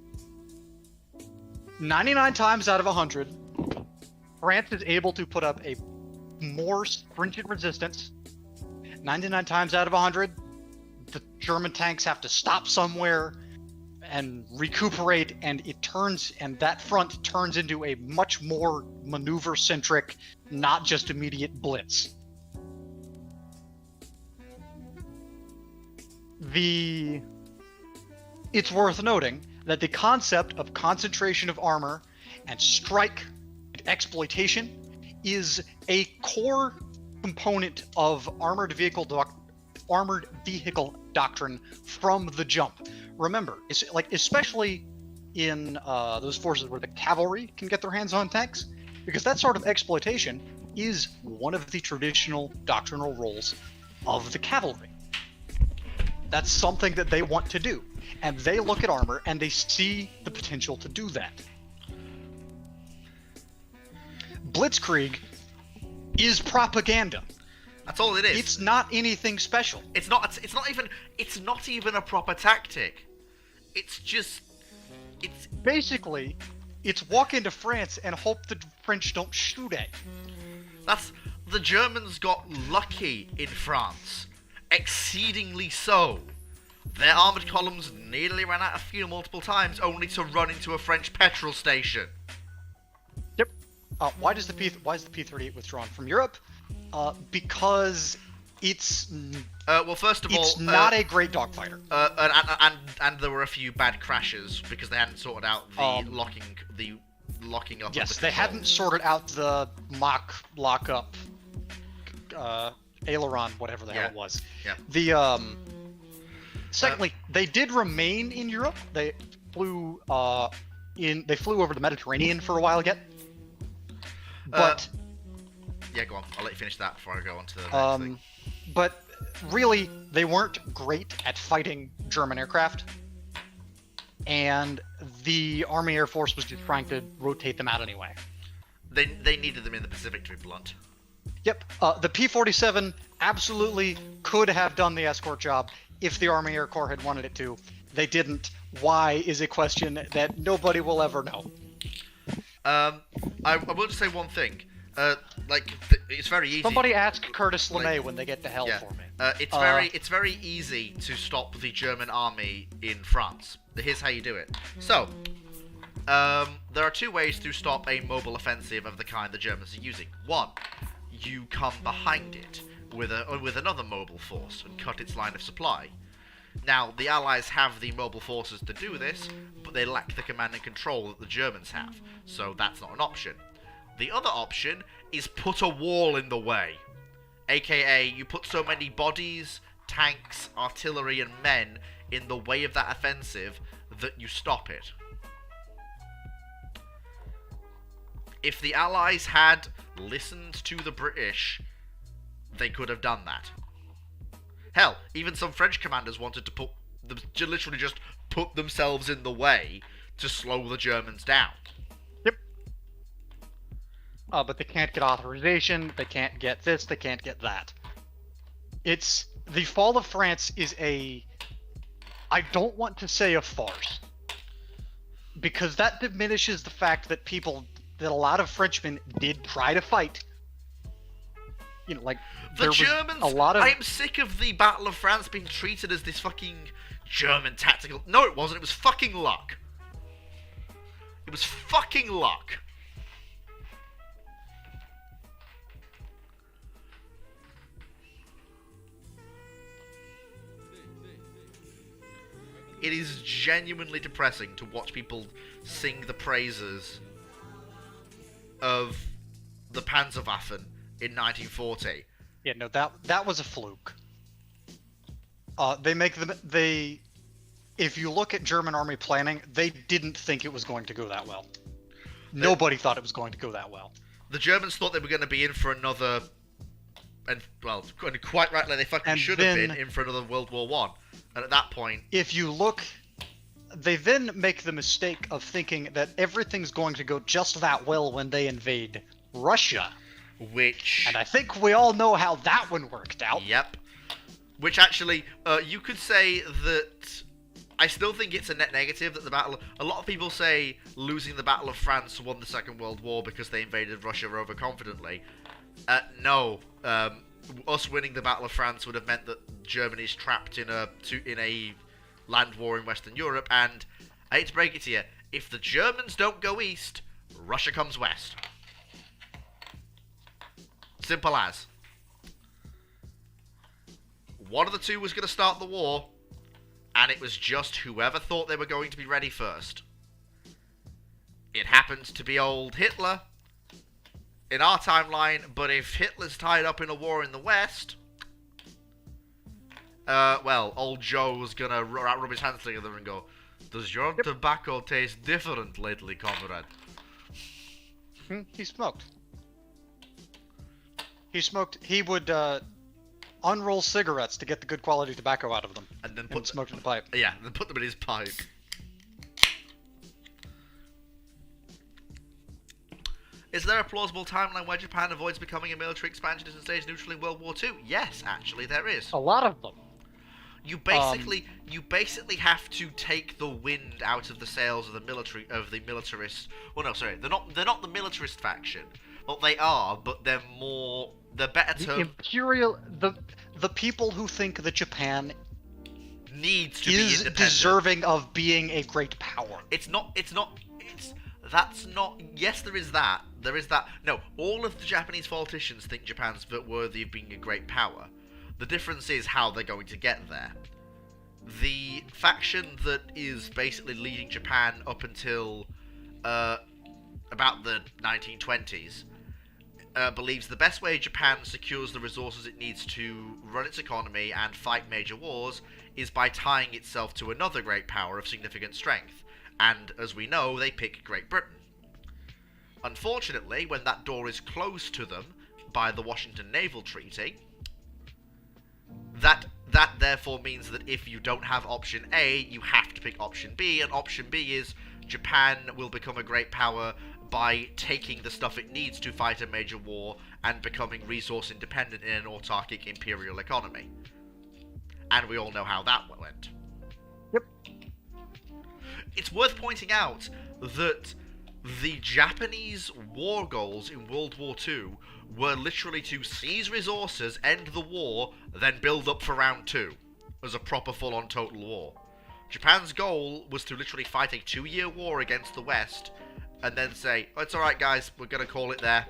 99 times out of 100, France is able to put up a more stringent resistance. 99 times out of 100, the German tanks have to stop somewhere and recuperate, and that front turns into a much more maneuver-centric, not just immediate blitz. It's worth noting that the concept of concentration of armor and strike and exploitation is a core component of armored vehicle doctrine from the jump. Remember, it's like, especially in those forces where the cavalry can get their hands on tanks, because that sort of exploitation is one of the traditional doctrinal roles of the cavalry. That's something that they want to do. And they look at armor and they see the potential to do that. Blitzkrieg is propaganda. That's all it is. It's not anything special. It's not even a proper tactic. It's basically, it's walk into France and hope the French don't shoot at you. The Germans got lucky in France, exceedingly so. Their armoured columns nearly ran out of fuel multiple times, only to run into a French petrol station. Yep. Why is the P-38 withdrawn from Europe? Because it's well, first of all, it's not a great dogfighter. And there were a few bad crashes because they hadn't sorted out the locking up. Yes, of the they controls. hadn't sorted out the mock lockup, aileron, whatever the hell it was. Yeah. The secondly, they did remain in Europe. They flew over the Mediterranean for a while again. But yeah, go on. I'll let you finish that before I go on to the next thing. But really, they weren't great at fighting German aircraft, and the Army Air Force was just trying to rotate them out anyway. They needed them in the Pacific, to be blunt. Yep. The P-47 absolutely could have done the escort job if the Army Air Corps had wanted it to. They didn't. Why is a question that nobody will ever know. I will just say one thing. It's very easy. Somebody ask Curtis LeMay when they get to hell for me. It's very easy to stop the German army in France. Here's how you do it. So, there are two ways to stop a mobile offensive of the kind the Germans are using. One, you come behind it with another mobile force and cut its line of supply. Now, the Allies have the mobile forces to do this, but they lack the command and control that the Germans have, so that's not an option. The other option is put a wall in the way. AKA, you put so many bodies, tanks, artillery, and men in the way of that offensive that you stop it. If the Allies had listened to the British, they could have done that. Hell, even some French commanders wanted to literally just put themselves in the way to slow the Germans down. Yep. But they can't get authorization, they can't get this, they can't get that. The fall of France is I don't want to say a farce, because that diminishes the fact that a lot of Frenchmen did try to fight. You know, like, the Germans, I am sick of the Battle of France being treated as this fucking German tactical... No, it wasn't. It was fucking luck. It was fucking luck. It is genuinely depressing to watch people sing the praises of the Panzerwaffen in 1940. Yeah, no, that was a fluke. If you look at German army planning, they didn't think it was going to go that well. Nobody thought it was going to go that well. The Germans thought they were going to be in for another, and well, quite rightly, they fucking should have been in for another World War One. And at that point, if you look, they then make the mistake of thinking that everything's going to go just that well when they invade Russia. And I think we all know how that one worked out. Yep. Which actually, you could say that I still think it's a net negative that the battle... A lot of people say losing the Battle of France won the Second World War because they invaded Russia overconfidently. No. Us winning the Battle of France would have meant that Germany's trapped in a land war in Western Europe, and I hate to break it to you, if the Germans don't go east, Russia comes west. Simple as. One of the two was going to start the war, and it was just whoever thought they were going to be ready first. It happened to be old Hitler in our timeline, but if Hitler's tied up in a war in the West, well, old Joe's going to rub his hands together and go, "Does your tobacco taste different lately, comrade?" He smoked. He would, unroll cigarettes to get the good quality tobacco out of them, and then and smoke in the pipe. Yeah, then put them in his pipe. Is there a plausible timeline where Japan avoids becoming a military expansionist and stays neutral in World War II? Yes, actually, there is. A lot of them. You basically have to take the wind out of the sails of the militarist. Well, no, sorry, they're not the militarist faction. Well, they are, but they're better The to imperial, the people who think that Japan needs to be is independent. deserving of being a great power. That's not. Yes, there is that. There is that. No, all of the Japanese politicians think Japan's worthy of being a great power. The difference is how they're going to get there. The faction that is basically leading Japan up until about the 1920s believes the best way Japan secures the resources it needs to run its economy and fight major wars is by tying itself to another great power of significant strength. And, as we know, they pick Great Britain. Unfortunately, when that door is closed to them by the Washington Naval Treaty, that therefore means that if you don't have option A, you have to pick option B, and option B is Japan will become a great power by taking the stuff it needs to fight a major war and becoming resource independent in an autarkic imperial economy. And we all know how that went. Yep. It's worth pointing out that the Japanese war goals in World War II were literally to seize resources, end the war, then build up for round 2 as a proper full-on total war. Japan's goal was to literally fight a 2-year war against the West and then say, oh, it's alright guys, we're gonna call it there.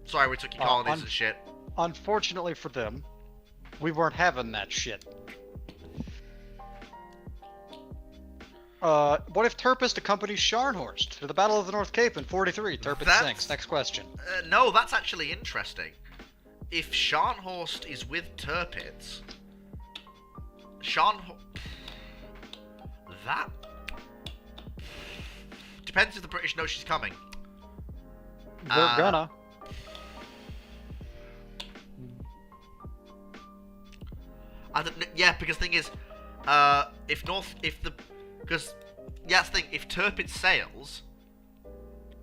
Sorry we took your colonies and shit. Unfortunately for them, we weren't having that shit. What if Tirpitz accompanies Scharnhorst to the Battle of the North Cape in 43? Tirpitz sinks. Next question. No, that's actually interesting. If Scharnhorst is with Tirpitz, that depends if the British know she's coming. They're gonna. Yeah, because the thing is, because that's the thing, if Tirpitz sails,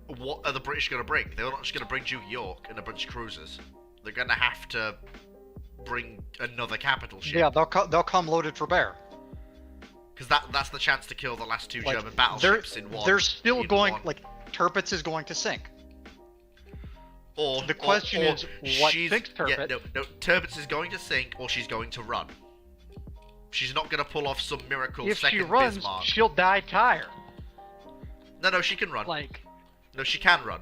what are the British going to bring? They're not just going to bring Duke York and a bunch of cruisers. They're going to have to bring another capital ship. Yeah, they'll come loaded for bear. Because that's the chance to kill the last 2 German battleships in one. They're still going, Tirpitz is going to sink. Or the question is, what sinks Tirpitz? Yeah, no, Tirpitz is going to sink, or she's going to run. She's not going to pull off some miracle if second she runs, Bismarck. She'll die tired. No, she can run. No, she can run.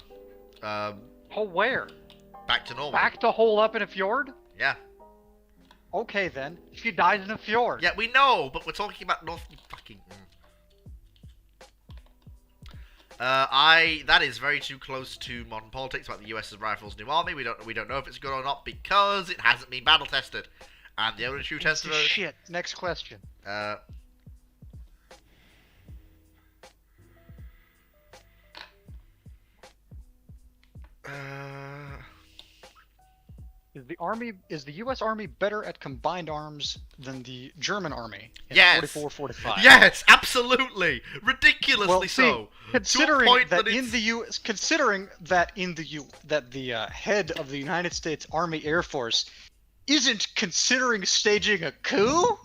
Where? Back to normal. Back to hole up in a fjord? Yeah. Okay then. She dies in a fjord. Yeah, we know, but we're talking about North fucking... that is very too close to modern politics about the US's rifles new army. We don't know if it's good or not because it hasn't been battle tested. And the only true test of shit. Next question. Is the U.S. Army better at combined arms than the German Army in 44-45? Yes, absolutely, ridiculously so. Considering that the head of the United States Army Air Force isn't considering staging a coup?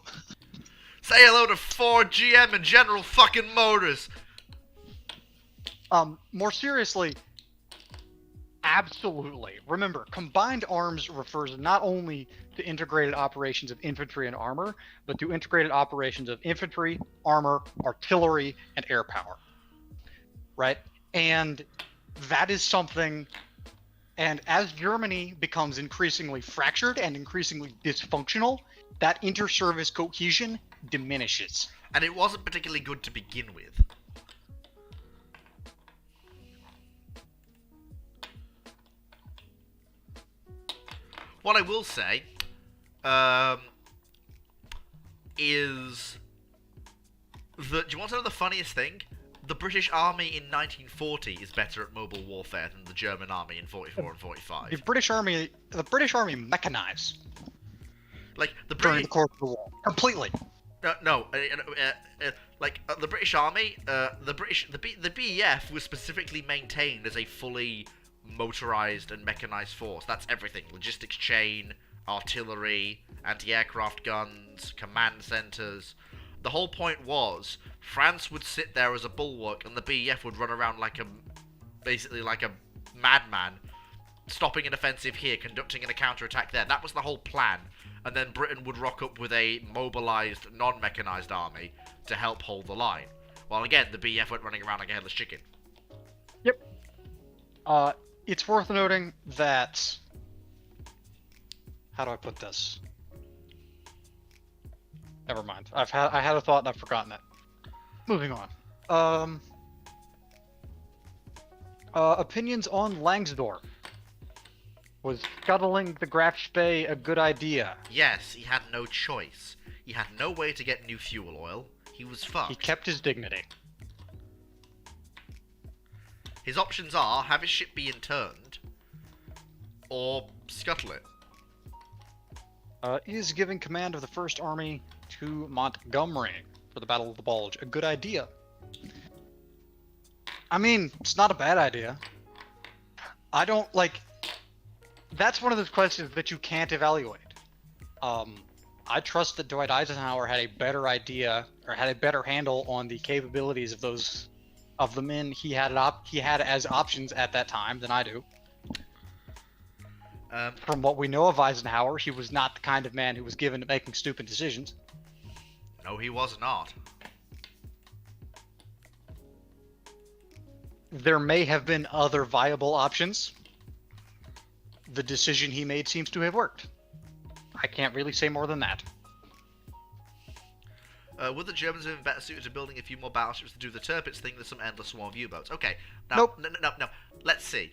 Say hello to Ford, GM, and General fucking Motors. More seriously, absolutely. Remember, combined arms refers not only to integrated operations of infantry and armor, but to integrated operations of infantry, armor, artillery, and air power. Right? And that is something... And as Germany becomes increasingly fractured and increasingly dysfunctional, that inter-service cohesion diminishes. And it wasn't particularly good to begin with. What I will say is that, do you want to know the funniest thing? the British Army in 1940 is better at mobile warfare than the German Army in 44 and 45. The British Army mechanized Like the during British, the course of the war completely. the British Army, the BEF was specifically maintained as a fully motorized and mechanized force. That's everything: logistics chain, artillery, anti-aircraft guns, command centers. The whole point was France would sit there as a bulwark, and the BEF would run around basically like a madman, stopping an offensive here, conducting a counterattack there. That was the whole plan. And then Britain would rock up with a mobilized, non-mechanized army to help hold the line. While again, the BEF went running around like a headless chicken. Yep. It's worth noting that... How do I put this? Never mind. I had a thought and I've forgotten it. Moving on. Opinions on Langsdorff. Was scuttling the Graf Spee a good idea? Yes, he had no choice. He had no way to get new fuel oil. He was fucked. He kept his dignity. His options are have his ship be interned, or scuttle it. Is giving command of the First Army to Montgomery for the Battle of the Bulge a good idea? I mean, it's not a bad idea. I don't, like... That's one of those questions that you can't evaluate. I trust that Dwight Eisenhower had a better idea, or had a better handle on the capabilities of the men he had as options at that time than I do. From what we know of Eisenhower, he was not the kind of man who was given to making stupid decisions. No, he was not. There may have been other viable options. The decision he made seems to have worked. I can't really say more than that. Would the Germans have been better suited to building a few more battleships to do the Tirpitz thing than some endless swarm of U-boats? Okay, now, Nope. No. Let's see.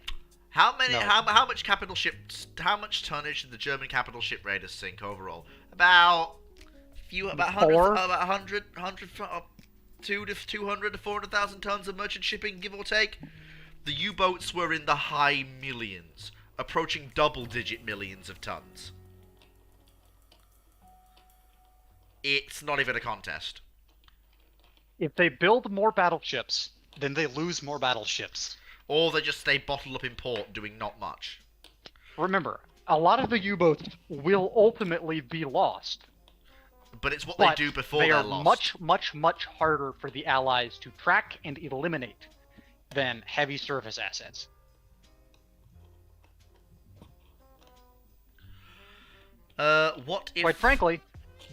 How many? No. How much capital ships? How much tonnage did the German capital ship raiders sink overall? About 100, 200 to 400,000 tons of merchant shipping, give or take. The U-boats were in the high millions, approaching double-digit millions of tons. It's not even a contest. If they build more battleships, then they lose more battleships. Or they just stay bottled up in port doing not much. Remember, a lot of the U-boats will ultimately be lost. But it's what But they do before they they're are lost. much harder for the Allies to track and eliminate than heavy surface assets. What if... Quite frankly,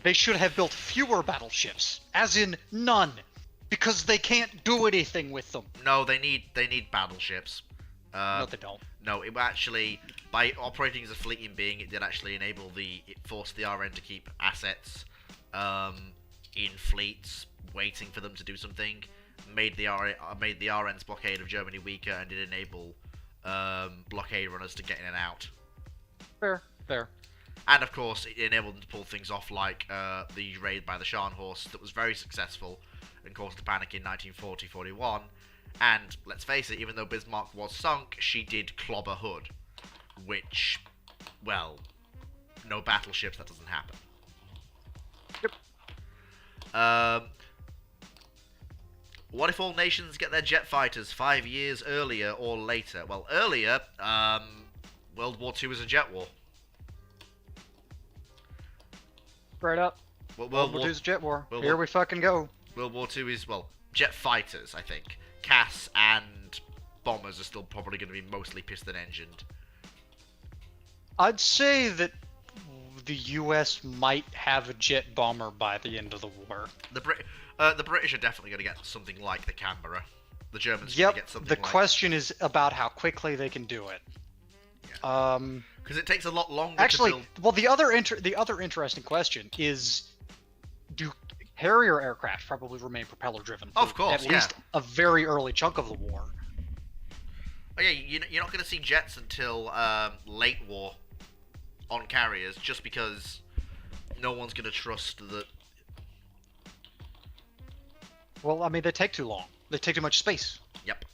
they should have built fewer battleships, as in none, because they can't do anything with them. No, they need battleships. No, they don't. No, it actually, by operating as a fleeting being, it did actually it forced the RN to keep assets in fleets, waiting for them to do something. Made the RN's blockade of Germany weaker, and did enable blockade runners to get in and out. Fair. And of course, it enabled them to pull things off like the raid by the Scharnhorst that was very successful and caused a panic in 1940-41. And let's face it, even though Bismarck was sunk, she did clobber Hood, which, well, no battleships, that doesn't happen. Yep. What if all nations get their jet fighters 5 years earlier or later? Well, earlier, World War II was a jet war. Straight up. World War II's a jet war. World Here War- we fucking go. World War II is, well, jet fighters, I think. Cass and bombers are still probably going to be mostly piston-engined. I'd say that the U.S. might have a jet bomber by the end of the war. The British are definitely going to get something like the Canberra. The Germans are Yep. going to get something The like... question is about how quickly they can do it. Yeah. Because it takes a lot longer Actually, to build... well, the other interesting question is, do Harrier aircraft probably remain propeller-driven for Of course, at least a very early chunk of the war? Oh yeah, you're not going to see jets until late war on carriers, just because no one's going to trust that... Well, I mean, they take too long. They take too much space. Yep.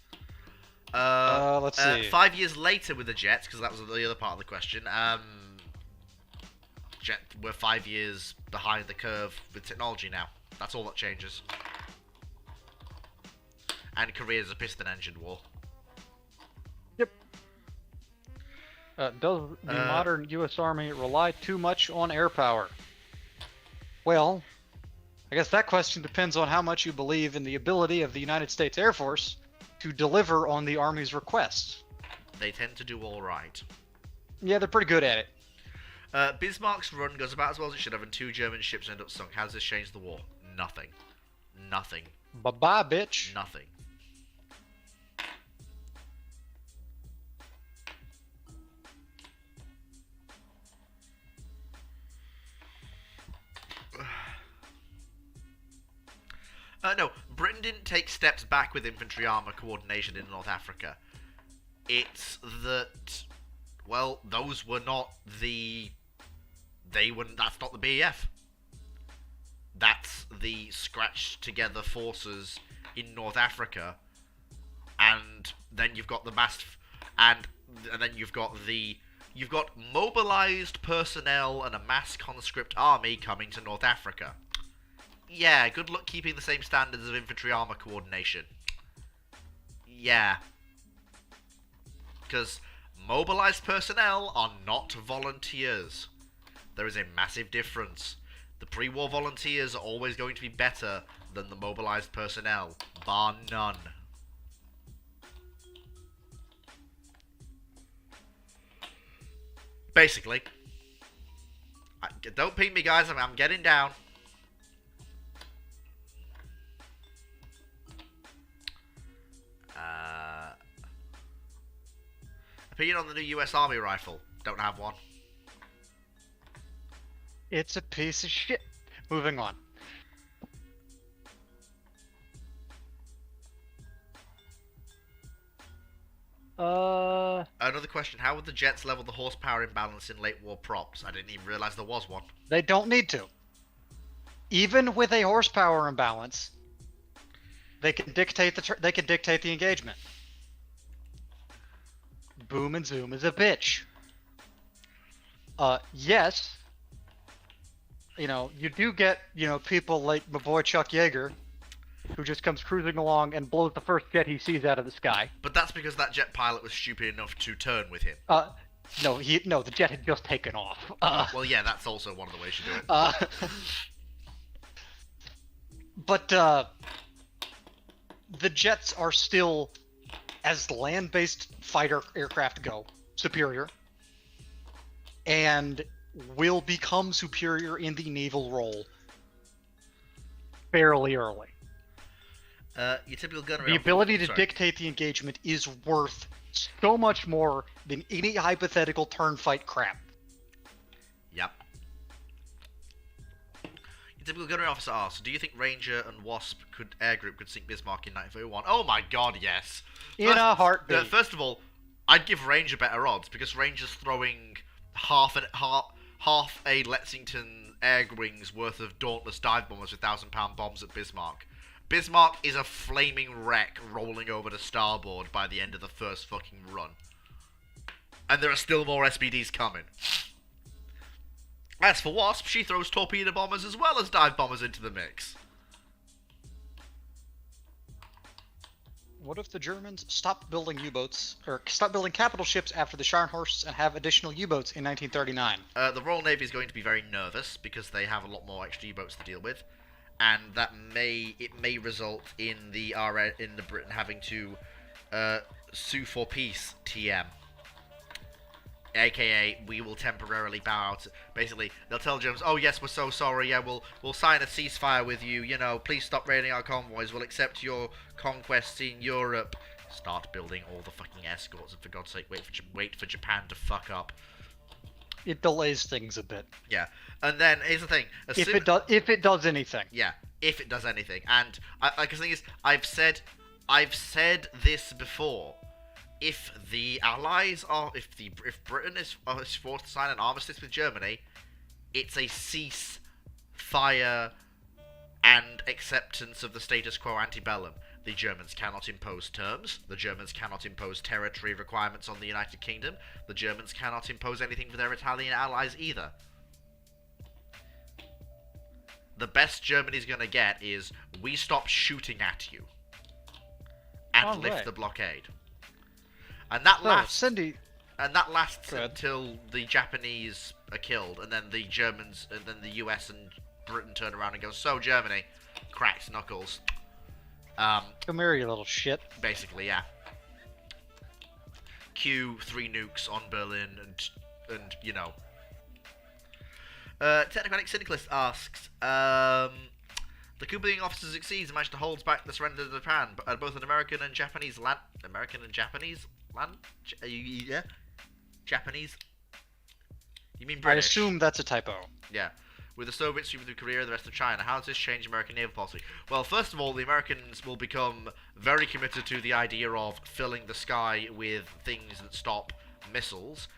Let's see. 5 years later with the jets, because that was the other part of the question. We're 5 years behind the curve with technology now. That's all that changes. And Korea's a piston engine war. Yep. Does the modern U.S. Army rely too much on air power? Well, I guess that question depends on how much you believe in the ability of the United States Air Force to deliver on the Army's requests. They tend to do all right. Yeah, they're pretty good at it. Bismarck's run goes about as well as it should have, and 2 German ships end up sunk. How does this change the war? Nothing. Nothing. Bye-bye, bitch. Nothing. No, Britain didn't take steps back with infantry armour coordination in North Africa. It's that, well, those were not the... That's not the BEF. That's the scratched together forces in North Africa, and then you've got the mass... And then you've got mobilised personnel and a mass conscript army coming to North Africa. Yeah, good luck keeping the same standards of infantry armour coordination. Yeah. Because mobilised personnel are not volunteers. There is a massive difference. The pre-war volunteers are always going to be better than the mobilised personnel, bar none. Basically. Don't ping me, guys, I'm getting down. Opinion on the new US Army rifle. Don't have one. It's a piece of shit. Moving on. Another question. How would the jets level the horsepower imbalance in late war props? I didn't even realize there was one. They don't need to. Even with a horsepower imbalance, they can dictate the engagement. Boom and zoom is a bitch. Yes. You do get, people like my boy Chuck Yeager, who just comes cruising along and blows the first jet he sees out of the sky. But that's because that jet pilot was stupid enough to turn with him. No, the jet had just taken off. Well, yeah, that's also one of the ways you do it. But the jets are still, as land-based fighter aircraft go, superior, and will become superior in the naval role fairly early. Your typical gunnery. The ability to dictate the engagement is worth so much more than any hypothetical turn fight crap. Yep. Your typical gunnery officer asks, do you think Ranger and Wasp air group could sink Bismarck in 1941? Oh my god, yes. In a heartbeat. First of all, I'd give Ranger better odds, because Ranger's throwing half a Lexington air wing's worth of Dauntless dive bombers with 1,000-pound bombs at Bismarck. Bismarck is a flaming wreck rolling over to starboard by the end of the first fucking run. And there are still more SBDs coming. As for Wasp, she throws torpedo bombers as well as dive bombers into the mix. What if the Germans stopped building U-boats, or stopped building capital ships after the Scharnhorsts and have additional U-boats in 1939? The Royal Navy is going to be very nervous because they have a lot more extra U-boats to deal with. And that may result in the Britain having to sue for peace, TM. AKA, we will temporarily bow out. Basically, they'll tell Germans, oh yes, we're so sorry, yeah, we'll sign a ceasefire with you, please stop raiding our convoys, we'll accept your conquests in Europe. Start building all the fucking escorts, and for God's sake, wait for Japan to fuck up. It delays things a bit. Yeah, and then here's the thing. If it does anything. Yeah, if it does anything. And the thing is, I've said this before. If the Allies are, if Britain is forced to sign an armistice with Germany, it's a cease fire and acceptance of the status quo antebellum. The Germans cannot impose terms. The Germans cannot impose territory requirements on the United Kingdom. The Germans cannot impose anything for their Italian allies either. The best Germany's gonna get is, we stop shooting at you. And lift the blockade. And that lasts... Cindy... And that lasts Good. until the Japanese are killed, and then the Germans, and then the US and Britain turn around and go, so Germany, cracks knuckles. Come here, you little shit. Basically, yeah. Cue 3 nukes on Berlin, and you know. Technocratic Syndicalist asks, the coup being officer succeeds and managed to hold back the surrender to Japan, but both an American and Japanese land... Yeah? Japanese? You mean British? I assume that's a typo. Yeah. With the Soviets sweeping through Korea and the rest of China, how does this change American naval policy? Well, first of all, the Americans will become very committed to the idea of filling the sky with things that stop missiles,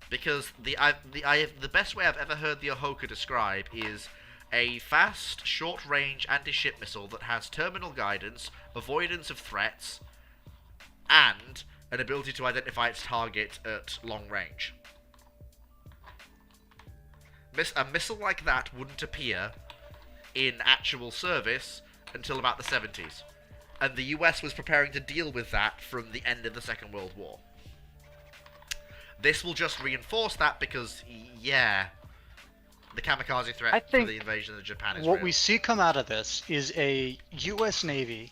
because the best way I've ever heard the Ahoka describe is a fast, short-range anti-ship missile that has terminal guidance, avoidance of threats, and an ability to identify its target at long range. A missile like that wouldn't appear in actual service until about the 70s. And the US was preparing to deal with that from the end of the Second World War. This will just reinforce that because, yeah, the kamikaze threat for the invasion of Japan is what real. we see come out of this is a US Navy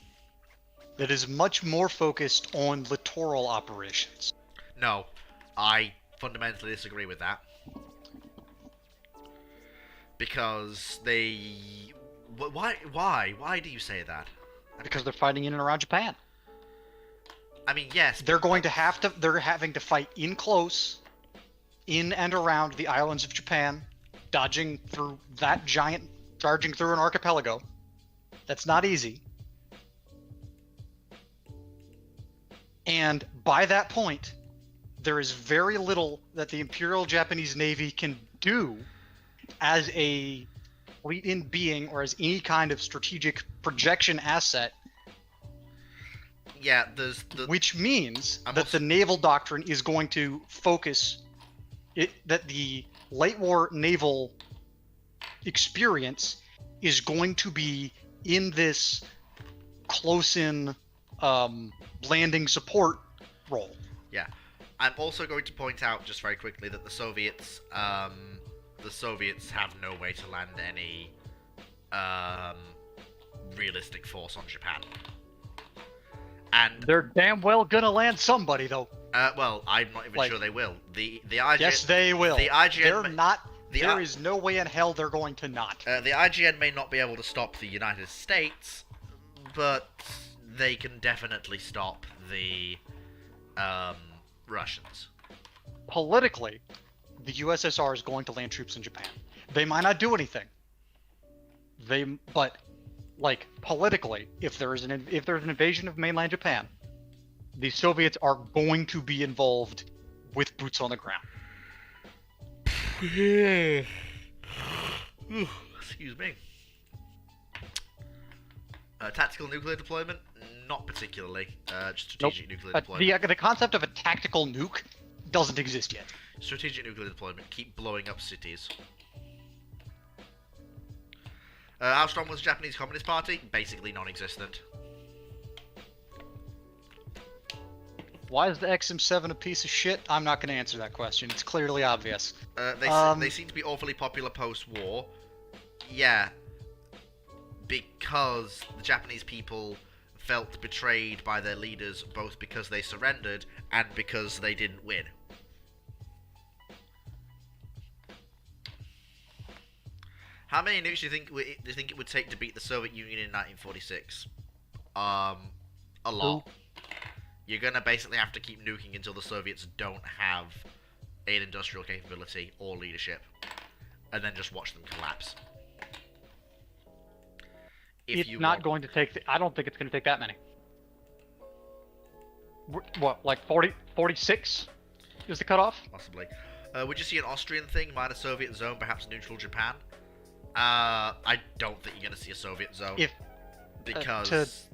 that is much more focused on littoral operations. No, I fundamentally disagree with that. Because they... Why do you say that? Because they're fighting in and around Japan. I mean, yes. They're having to fight in close, in and around the islands of Japan, dodging through that giant, charging through an archipelago. That's not easy. And by that point, there is very little that the Imperial Japanese Navy can do as a fleet in being or as any kind of strategic projection asset. Yeah, which means that the naval doctrine is going to focus that the late war naval experience is going to be in this close-in landing support role. Yeah. I'm also going to point out just very quickly that the Soviets have no way to land any realistic force on Japan. And they're damn well gonna land somebody, though. Well, I'm not even sure they will. The IGN, yes, they will. The IGN, they're not. There is no way in hell they're going to not. The IGN may not be able to stop the United States, but they can definitely stop the Russians. Politically, the USSR is going to land troops in Japan. They might not do anything. But politically, if there's an invasion of mainland Japan, the Soviets are going to be involved with boots on the ground. Excuse me. Tactical nuclear deployment? Not particularly. Just strategic nuclear deployment. The concept of a tactical nuke doesn't exist yet. Strategic nuclear deployment. Keep blowing up cities. How strong was the Japanese Communist Party? Basically non-existent. Why is the XM7 a piece of shit? I'm not going to answer that question. It's clearly obvious. They seem to be awfully popular post-war. Yeah. Because the Japanese people felt betrayed by their leaders, both because they surrendered and because they didn't win. How many nukes do you think it would take to beat the Soviet Union in 1946? A lot. You're gonna basically have to keep nuking until the Soviets don't have an industrial capability or leadership, and then just watch them collapse. It's not going to take... I don't think it's going to take that many. What, like 46 is the cutoff? Possibly. Would you see an Austrian thing, minus Soviet zone, perhaps neutral Japan? I don't think you're going to see a Soviet zone. because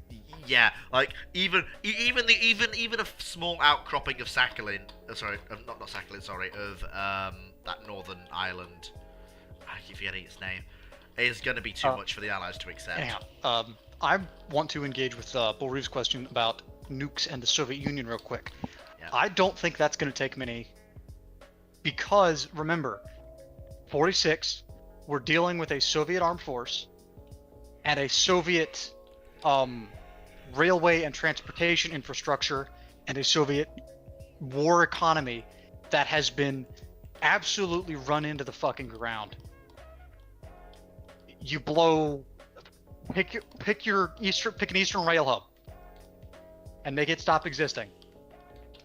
yeah, like even a small outcropping of Sakhalin, not Sakhalin, sorry, of that northern island, I keep forgetting its name, is going to be too much for the Allies to accept. Anyhow, I want to engage with Bull Reeves' question about nukes and the Soviet Union real quick. Yeah. I don't think that's going to take many, because remember, 46, we're dealing with a Soviet armed force and a Soviet railway and transportation infrastructure and a Soviet war economy that has been absolutely run into the fucking ground. You pick an eastern rail hub and make it stop existing,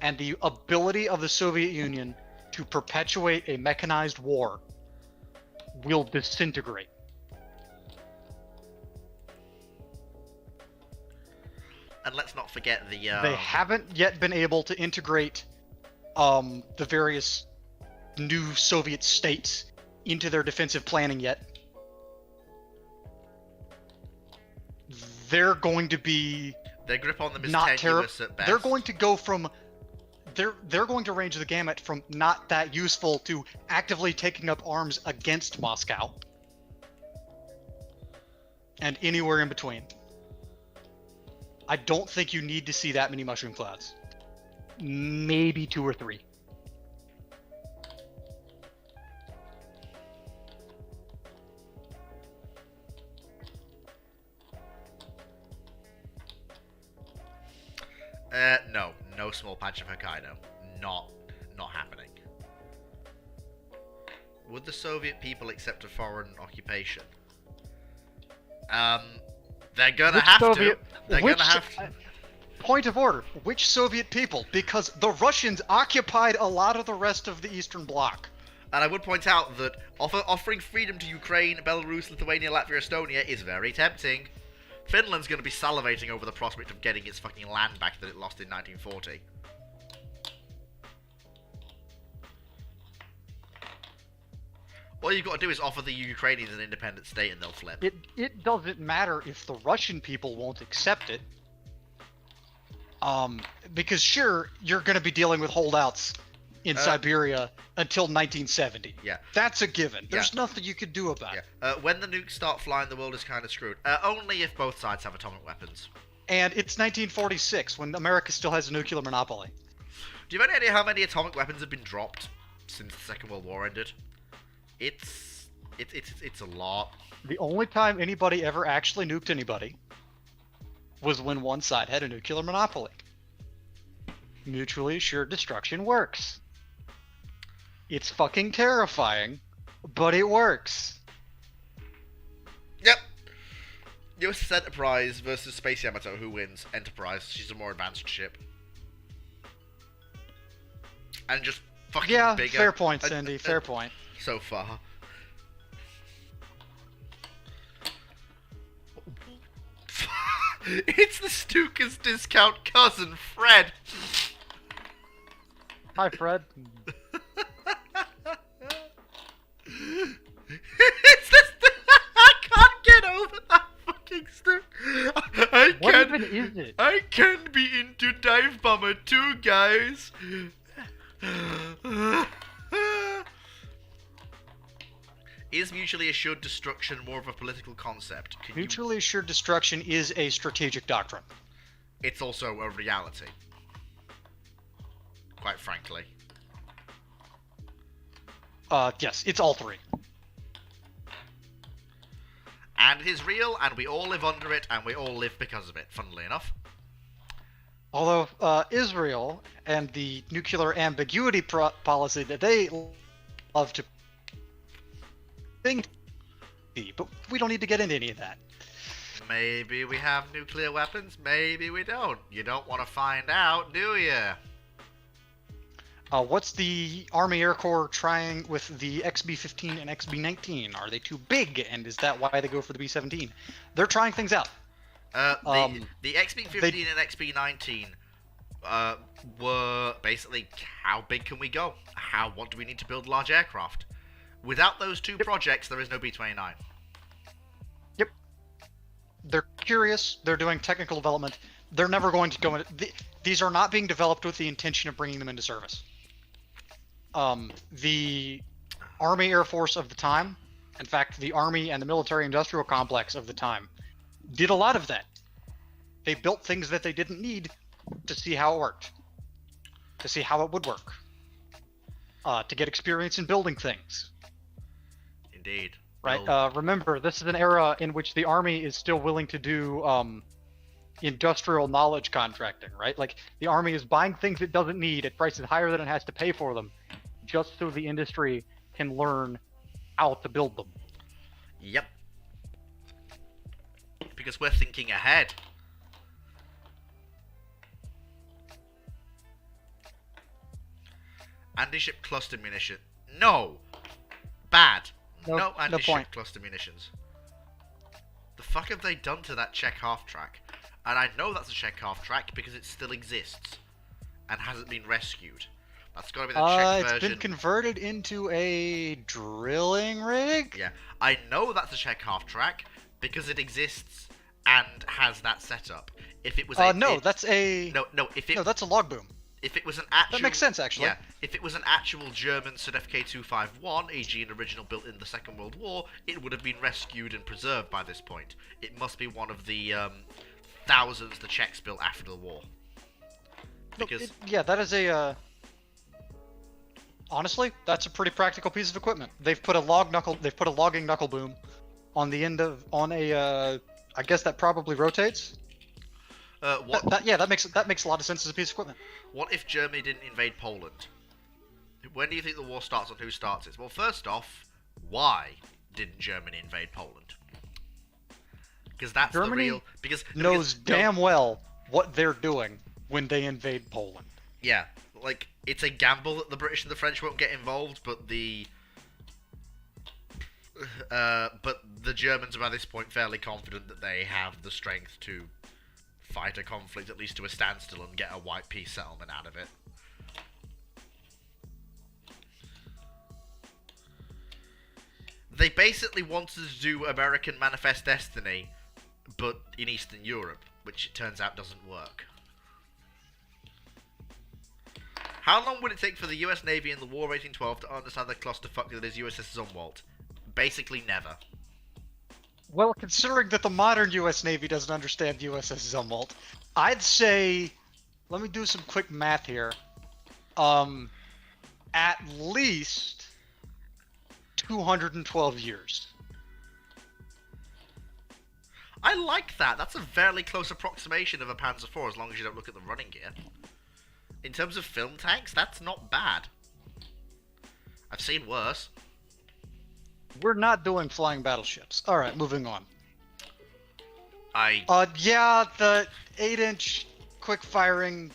and the ability of the Soviet Union to perpetuate a mechanized war will disintegrate. And let's not forget the They haven't yet been able to integrate the various new Soviet states into their defensive planning yet. They're going to be their grip on them is not tenuous at best. They're going to go from they're going to range the gamut from not that useful to actively taking up arms against Moscow and anywhere in between. I don't think you need to see that many mushroom clouds. Maybe 2 or 3. No small patch of Hokkaido. Not happening. Would the Soviet people accept a foreign occupation? They're gonna have to. They're gonna have to. Point of order. Which Soviet people? Because the Russians occupied a lot of the rest of the Eastern Bloc. And I would point out that offering freedom to Ukraine, Belarus, Lithuania, Latvia, Estonia is very tempting. Finland's going to be salivating over the prospect of getting its fucking land back that it lost in 1940. All you've got to do is offer the Ukrainians an independent state and they'll flip. It doesn't matter if the Russian people won't accept it. Because sure, you're going to be dealing with holdouts in Siberia until 1970. Yeah. That's a given. There's nothing you could do about it. When the nukes start flying, the world is kind of screwed. Only if both sides have atomic weapons. And it's 1946, when America still has a nuclear monopoly. Do you have any idea how many atomic weapons have been dropped since the Second World War ended? It's a lot. The only time anybody ever actually nuked anybody was when one side had a nuclear monopoly. Mutually assured destruction works. It's fucking terrifying, but it works. Yep. USS Enterprise versus Space Yamato. Who wins? Enterprise. She's a more advanced ship. And just fucking bigger. Fair point, Cindy. Fair point. So far. It's the Stuka's discount cousin, Fred. Hi, Fred. It's just I can't get over that fucking Stuka. What even is it? I can be into Dive Bomber too, guys. Is mutually assured destruction more of a political concept? Mutually assured destruction is a strategic doctrine. It's also a reality. Quite frankly. Yes, it's all three. And it is real, and we all live under it, and we all live because of it, funnily enough. Although, Israel and the nuclear ambiguity policy that they love to think, but we don't need to get into any of that. Maybe we have nuclear weapons, maybe we don't. You don't want to find out, do you? What's the Army Air Corps trying with the XB-15 and XB-19? Are they too big, and is that why they go for the B-17? They're trying things out. The XB-15 and XB-19 were basically, how big can we go? What do we need to build large aircraft? Without those two projects, there is no B-29. Yep. They're curious. They're doing technical development. They're never going to go into. These are not being developed with the intention of bringing them into service. The Army Air Force of the time, in fact, the Army and the military industrial complex of the time, did a lot of that. They built things that they didn't need to see how it worked, to see how it would work, to get experience in building things. Indeed. Right. Well, Remember, this is an era in which the Army is still willing to do industrial knowledge contracting, right? Like, the Army is buying things it doesn't need at prices higher than it has to pay for them, just so the industry can learn how to build them. yep. Because we're thinking ahead. Anti-ship cluster munition. No! Bad. No anti-ship point. cluster munitions. The fuck have they done to that Czech half-track? And I know that's a Czech half-track because it still exists. And hasn't been rescued. That's gotta be the Czech It's version. been converted into a drilling rig? Yeah, I know that's a Czech half-track because it exists and has that setup. If it was that's a... No, No, that's a log boom. if it was an actual... That makes sense, actually. Yeah, if it was an actual German SUD FK251, e.g. an original built in the Second World War, it would have been rescued and preserved by this point. It must be one of the thousands the Czechs built after the war. Because... Yeah, that is a... Honestly, that's a pretty practical piece of equipment. They've put a logging knuckle boom on the end of I guess that probably rotates. what That makes a lot of sense as a piece of equipment. What if Germany didn't invade Poland? When do you think the war starts and who starts it? Well, first off, why didn't Germany invade Poland? Because that's Germany the real... Because knows damn well what they're doing when they invade Poland. Yeah, like, it's a gamble that the British and the French won't get involved, but the Germans are by this point fairly confident that they have the strength to fight a conflict, at least to a standstill, and get a white peace settlement out of it. They basically wanted to do American Manifest Destiny, but in Eastern Europe, which it turns out doesn't work. How long would it take for the US Navy in the War of 1812 to understand the clusterfuck that is USS Zumwalt? Basically never. Well, considering that the modern U.S. Navy doesn't understand USS Zumwalt, I'd say, let me do some quick math here. At least 212 years. I like that. That's a fairly close approximation of a Panzer IV, as long as you don't look at the running gear. In terms of film tanks, that's not bad. I've seen worse. We're not doing flying battleships. All right, moving on. I Yeah, the 8-inch quick-firing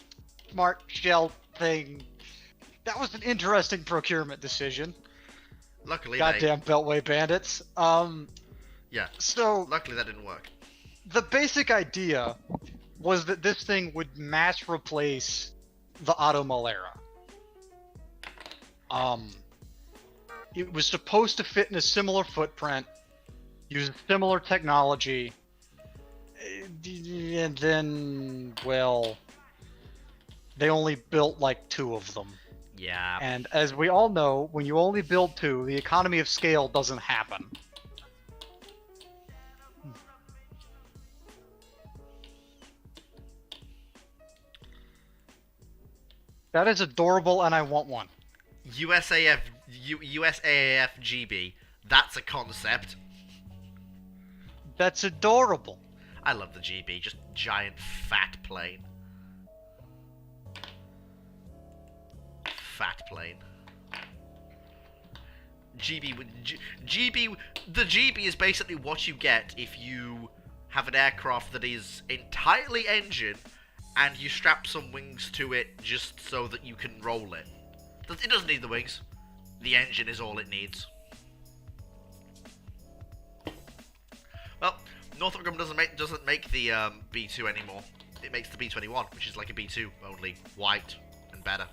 smart shell thing. That was an interesting procurement decision. luckily Goddamn Beltway bandits. yeah, So luckily that didn't work. the basic idea was that this thing would mass replace the Otto Malera. It was supposed to fit in a similar footprint, use similar technology, and then, well, they only built like 2 of them. Yeah. And as we all know, when you only build 2, the economy of scale doesn't happen. That is adorable, and I want one. USAF GB. That's a concept. That's adorable. I love the GB. Just giant fat plane. Fat plane. GB. The GB is basically what you get if you have an aircraft that is entirely engine and you strap some wings to it just so that you can roll it. It doesn't need the wings. The engine is all it needs. Well, Northrop Grumman doesn't make the B2 anymore. It makes the B-21, which is like a B2, only white and better.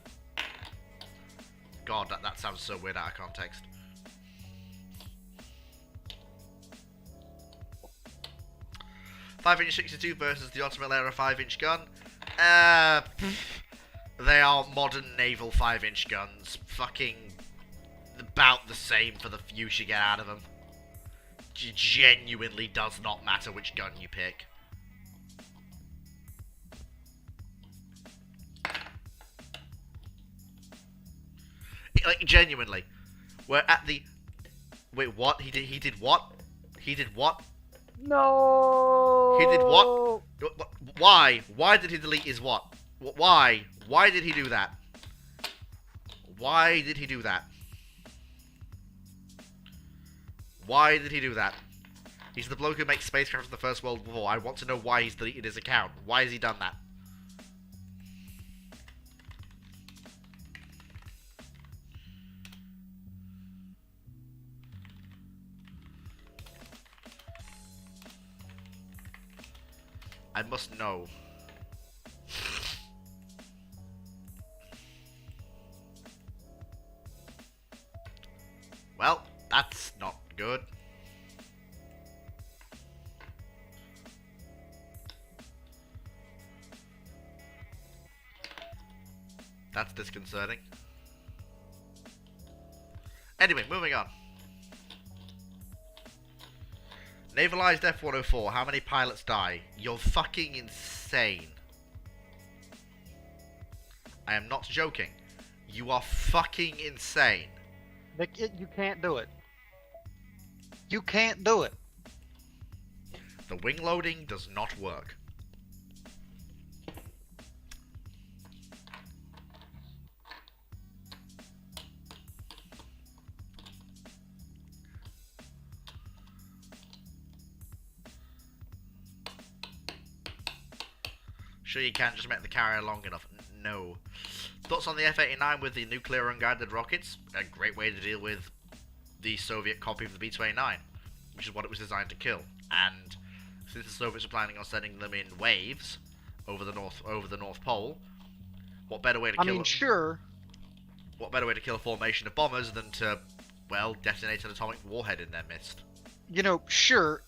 God, that sounds so weird out of context. 5-inch 62 versus the Ottoman era 5-inch gun. They are modern naval 5-inch guns. Fucking about the same for the use you get out of them. Genuinely does not matter which gun you pick. Like, genuinely. We're at the... Wait, what? He did what? He did what? No. He did what? Why? Why did he delete his what? Why? Why did he do that? Why did he do that? Why did he do that? He's the bloke who makes spacecraft in the First World War. I want to know why he's deleted his account. Why has he done that? I must know. Well, that's not good. That's disconcerting. Anyway, moving on. Navalized F-104, how many pilots die? You're fucking insane. I am not joking. You are fucking insane. Nick, you can't do it. You can't do it. The wing loading does not work. Sure you can, just make the carrier long enough. No. Thoughts on the F-89 with the nuclear unguided rockets? A great way to deal with the Soviet copy of the B-29, which is what it was designed to kill. And since the Soviets are planning on sending them in waves over the North Pole, what better way to kill? I mean, sure. What better way to kill a formation of bombers than to, well, detonate an atomic warhead in their midst? You know, sure,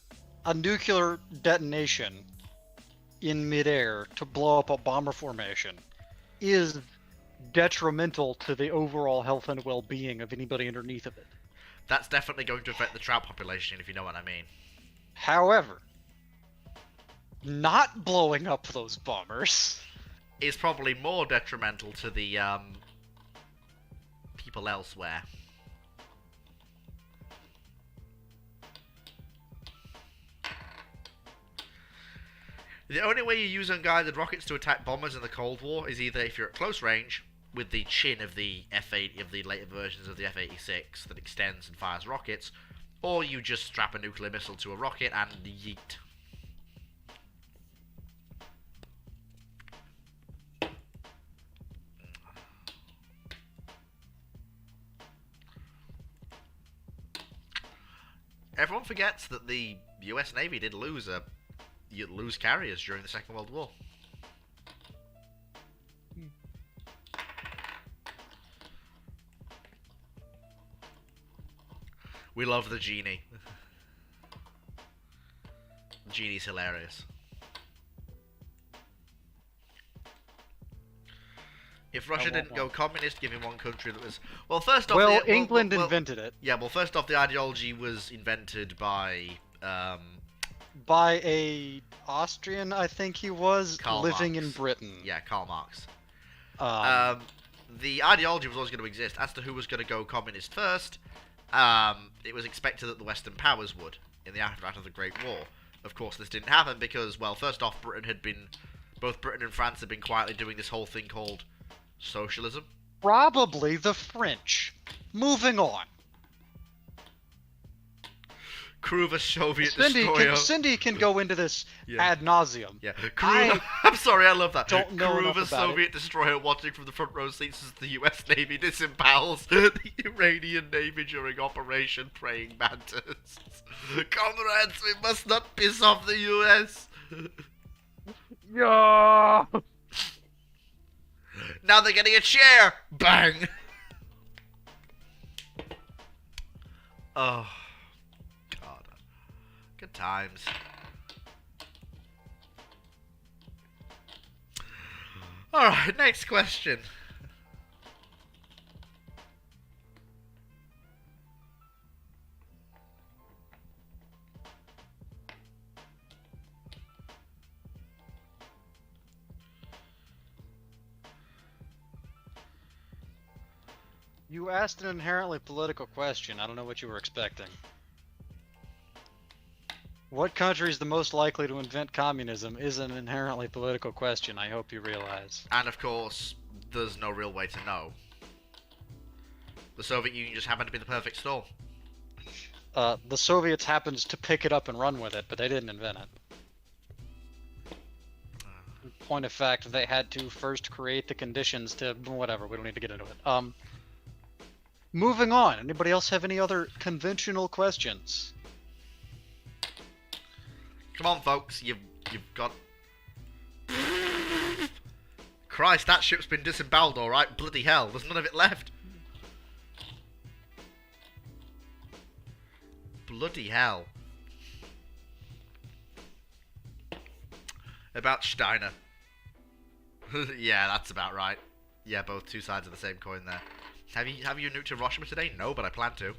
a nuclear detonation in midair to blow up a bomber formation is detrimental to the overall health and well-being of anybody underneath of it. That's definitely going to affect the trout population, if you know what I mean. However, not blowing up those bombers is probably more detrimental to the people elsewhere. The only way you use unguided rockets to attack bombers in the Cold War is either if you're at close range with the chin of the F-8 of the later versions of the F-86 that extends and fires rockets, or you just strap a nuclear missile to a rocket and yeet. Everyone forgets that the US Navy did lose carriers during the Second World War. We love the genie. Genie's hilarious. If Russia didn't go communist, giving one country that was... Well, first off... Well, England invented it. Yeah, well, first off, the ideology was invented by... by a Austrian, I think he was, Karl living Marx. in Britain. Yeah, Karl Marx. The ideology was always going to exist. As to who was going to go communist first, it was expected that the Western powers would, in the aftermath of the Great War. Of course, this didn't happen because, well, first off, both Britain and France had been quietly doing this whole thing called socialism. Probably the French. Moving on. Crew of a Soviet destroyer. Cindy can go into this ad nauseum. Yeah, I'm sorry, I love that. Don't know Crew of a enough about Soviet destroyer watching from the front row seats as the US Navy disembowels the Iranian Navy during Operation Praying Mantis. Comrades, we must not piss off the US. Yeah. Now they're getting a chair. Bang. Oh. God. Good times. Alright, next question. You asked an inherently political question. I don't know what you were expecting. What country is the most likely to invent communism is an inherently political question, I hope you realize. And of course, there's no real way to know. The Soviet Union just happened to be the perfect storm. The Soviets happened to pick it up and run with it, but they didn't invent it. Point of fact, they had to first create the conditions to... whatever, we don't need to get into it. Moving on. Anybody else have any other conventional questions? Come on, folks, you've got... Christ, that ship's been disemboweled, alright? Bloody hell, there's none of it left. Bloody hell. About Steiner. Yeah, that's about right. Yeah, both two sides of the same coin there. Have you nuked Hiroshima today? No, but I plan to.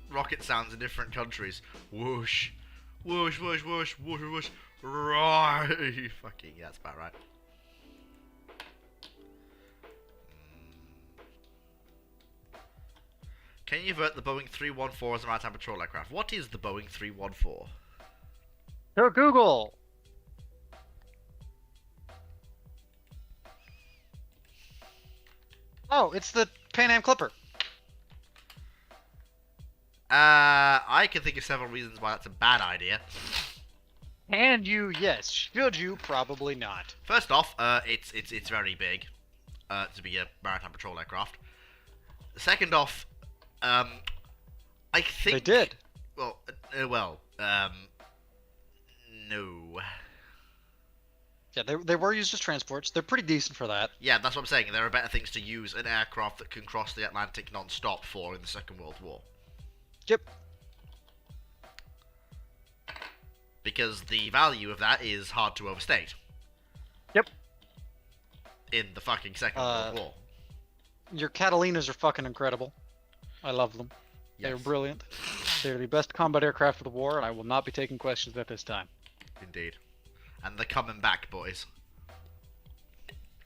Rocket sounds in different countries. Whoosh. Whoosh, whoosh, whoosh, whoosh, whoosh. Right. Fucking, yeah, that's about right. Can you avert the Boeing 314 as a maritime patrol aircraft? What is the Boeing 314? So Google! Oh, it's the Pan Am Clipper. I can think of several reasons why that's a bad idea. Can you? Yes. Should you? Probably not. First off, it's very big to be a maritime patrol aircraft. Second off, I think They did. Well, no. Yeah, they were used as transports. They're pretty decent for that. Yeah, that's what I'm saying. There are better things to use an aircraft that can cross the Atlantic non-stop for in the Second World War. Yep. Because the value of that is hard to overstate. Yep. In the fucking Second World War. Your Catalinas are fucking incredible. I love them. Yes. They're brilliant. They're the best combat aircraft of the war, and I will not be taking questions at this time. Indeed. And they're coming back, boys.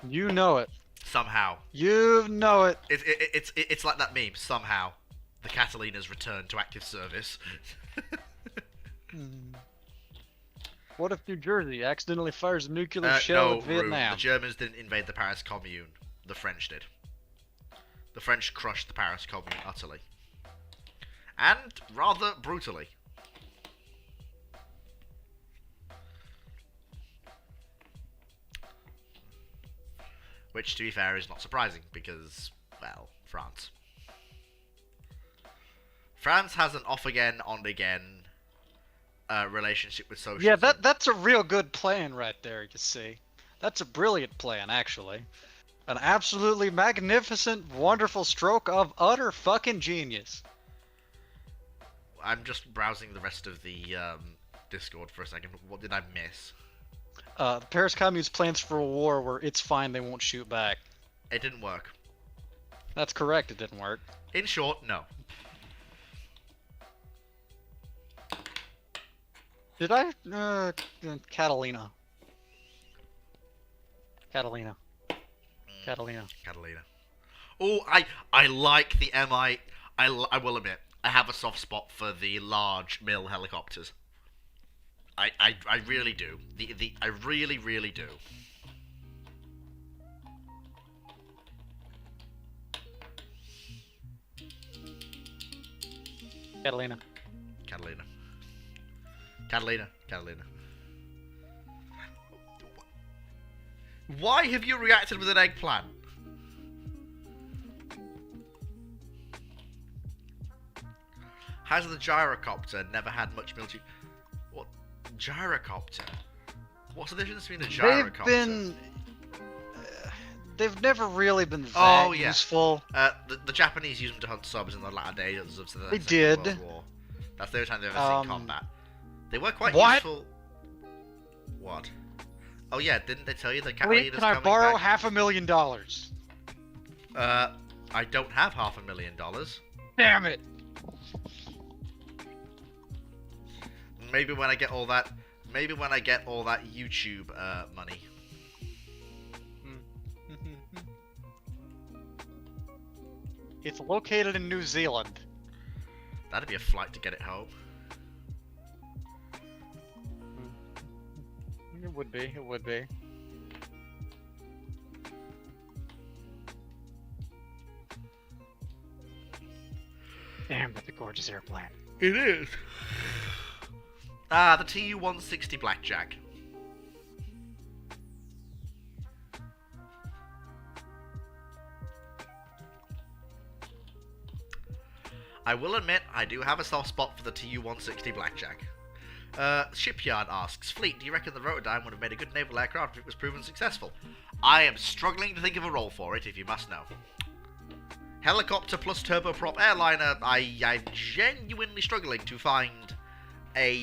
You know it. Somehow. You know it. It's like that meme. Somehow, the Catalinas return to active service. What if New Jersey accidentally fires a nuclear shell at Vietnam? The Germans didn't invade the Paris Commune. The French did. The French crushed the Paris Commune utterly. And rather brutally. Which, to be fair, is not surprising because, well, France. France has an off-again, on-again relationship with socialism. Yeah, that's a real good plan right there, you see. That's a brilliant plan, actually. An absolutely magnificent, wonderful stroke of utter fucking genius. I'm just browsing the rest of the Discord for a second. What did I miss? The Paris Commune's plans for a war where it's fine, they won't shoot back. It didn't work. That's correct, it didn't work. In short, no. Did I? Catalina. Catalina. Catalina. Catalina. Oh, I like the MI. I will admit, I have a soft spot for the large mill helicopters. I really do. I really, really do. Catalina. Catalina. Catalina. Why have you reacted with an eggplant? Has the gyrocopter never had much military... What? Gyrocopter? What's the difference between a gyrocopter? They've never really been that useful. The Japanese used them to hunt subs in the latter days of the They Second did. World War. That's the only time they've ever seen combat. They were quite What? useful. What? Oh yeah, didn't they tell you the cat Wait, leader's can I coming borrow back? $500,000? I don't have $500,000. Damn it! Maybe when I get all that YouTube money. It's located in New Zealand. That'd be a flight to get it home. It would be. It would be. Damn, that's a gorgeous airplane. It is. Ah, the Tu-160 Blackjack. I will admit, I do have a soft spot for the Tu-160 Blackjack. Shipyard asks, Fleet, do you reckon the Rotodyne would have made a good naval aircraft if it was proven successful? I am struggling to think of a role for it, if you must know. Helicopter plus turboprop airliner, I'm genuinely struggling to find a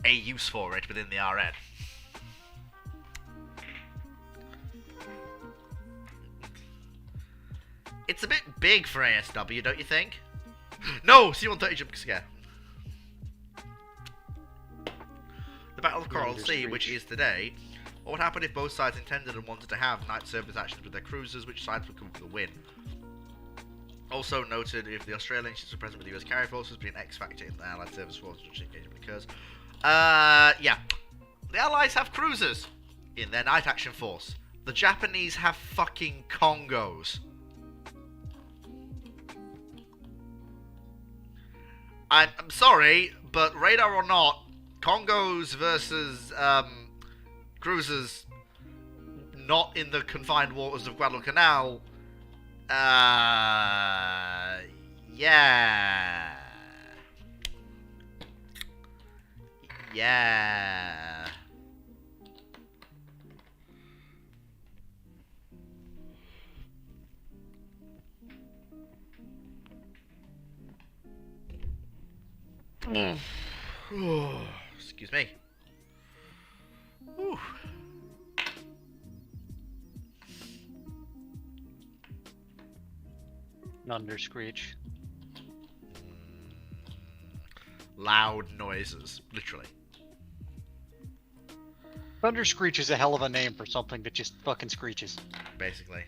use for it within the RN. It's a bit big for ASW, don't you think? No! C-130 jump scare. The Battle of Coral Sea, which is today. What would happen if both sides intended and wanted to have night service actions with their cruisers? Which sides would come for the win? Also noted if the Australian ships were present with the US carrier forces would be an X factor in the Allied service force which engagement occurs. Yeah. The Allies have cruisers in their night action force. The Japanese have fucking Congos. I'm sorry, but radar or not, Congos versus cruisers not in the confined waters of Guadalcanal. Yeah. Yeah. Excuse me. Whew. Thunder screech. Loud noises, literally. Thunder screech is a hell of a name for something that just fucking screeches. Basically.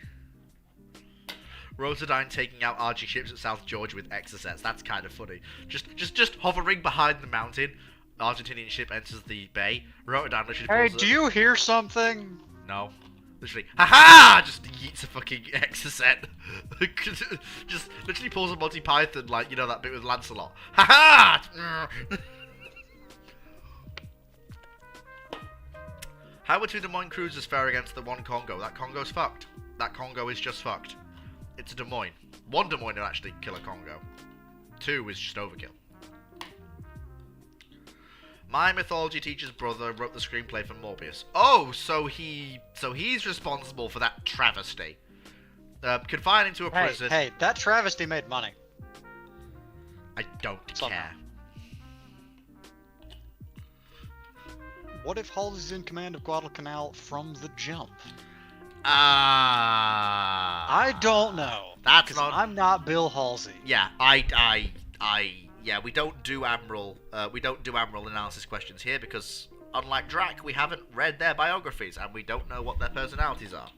Rotodyne taking out RG ships at South Georgia with Exocets. That's kind of funny. Just hovering behind the mountain. Argentinian ship enters the bay. Rotodyne literally Hey, pulls do you hear something? No. Literally, haha! Just yeets a fucking Exocet. Just literally pulls a Monty Python, like, you know that bit with Lancelot. Haha! How would two Des Moines cruisers fare against the one Congo? That Congo's fucked. That Congo is just fucked. It's a Des Moines. One Des Moines will actually kill a Congo. Two is just overkill. My mythology teacher's brother wrote the screenplay for Morbius. Oh, so he's responsible for that travesty. Confined into a prison. Hey, that travesty made money. I don't care. What if Halsey's in command of Guadalcanal from the jump? I don't know. That's not. I'm not Bill Halsey. Yeah, yeah, we don't do Admiral analysis questions here because, unlike Drac, we haven't read their biographies and we don't know what their personalities are.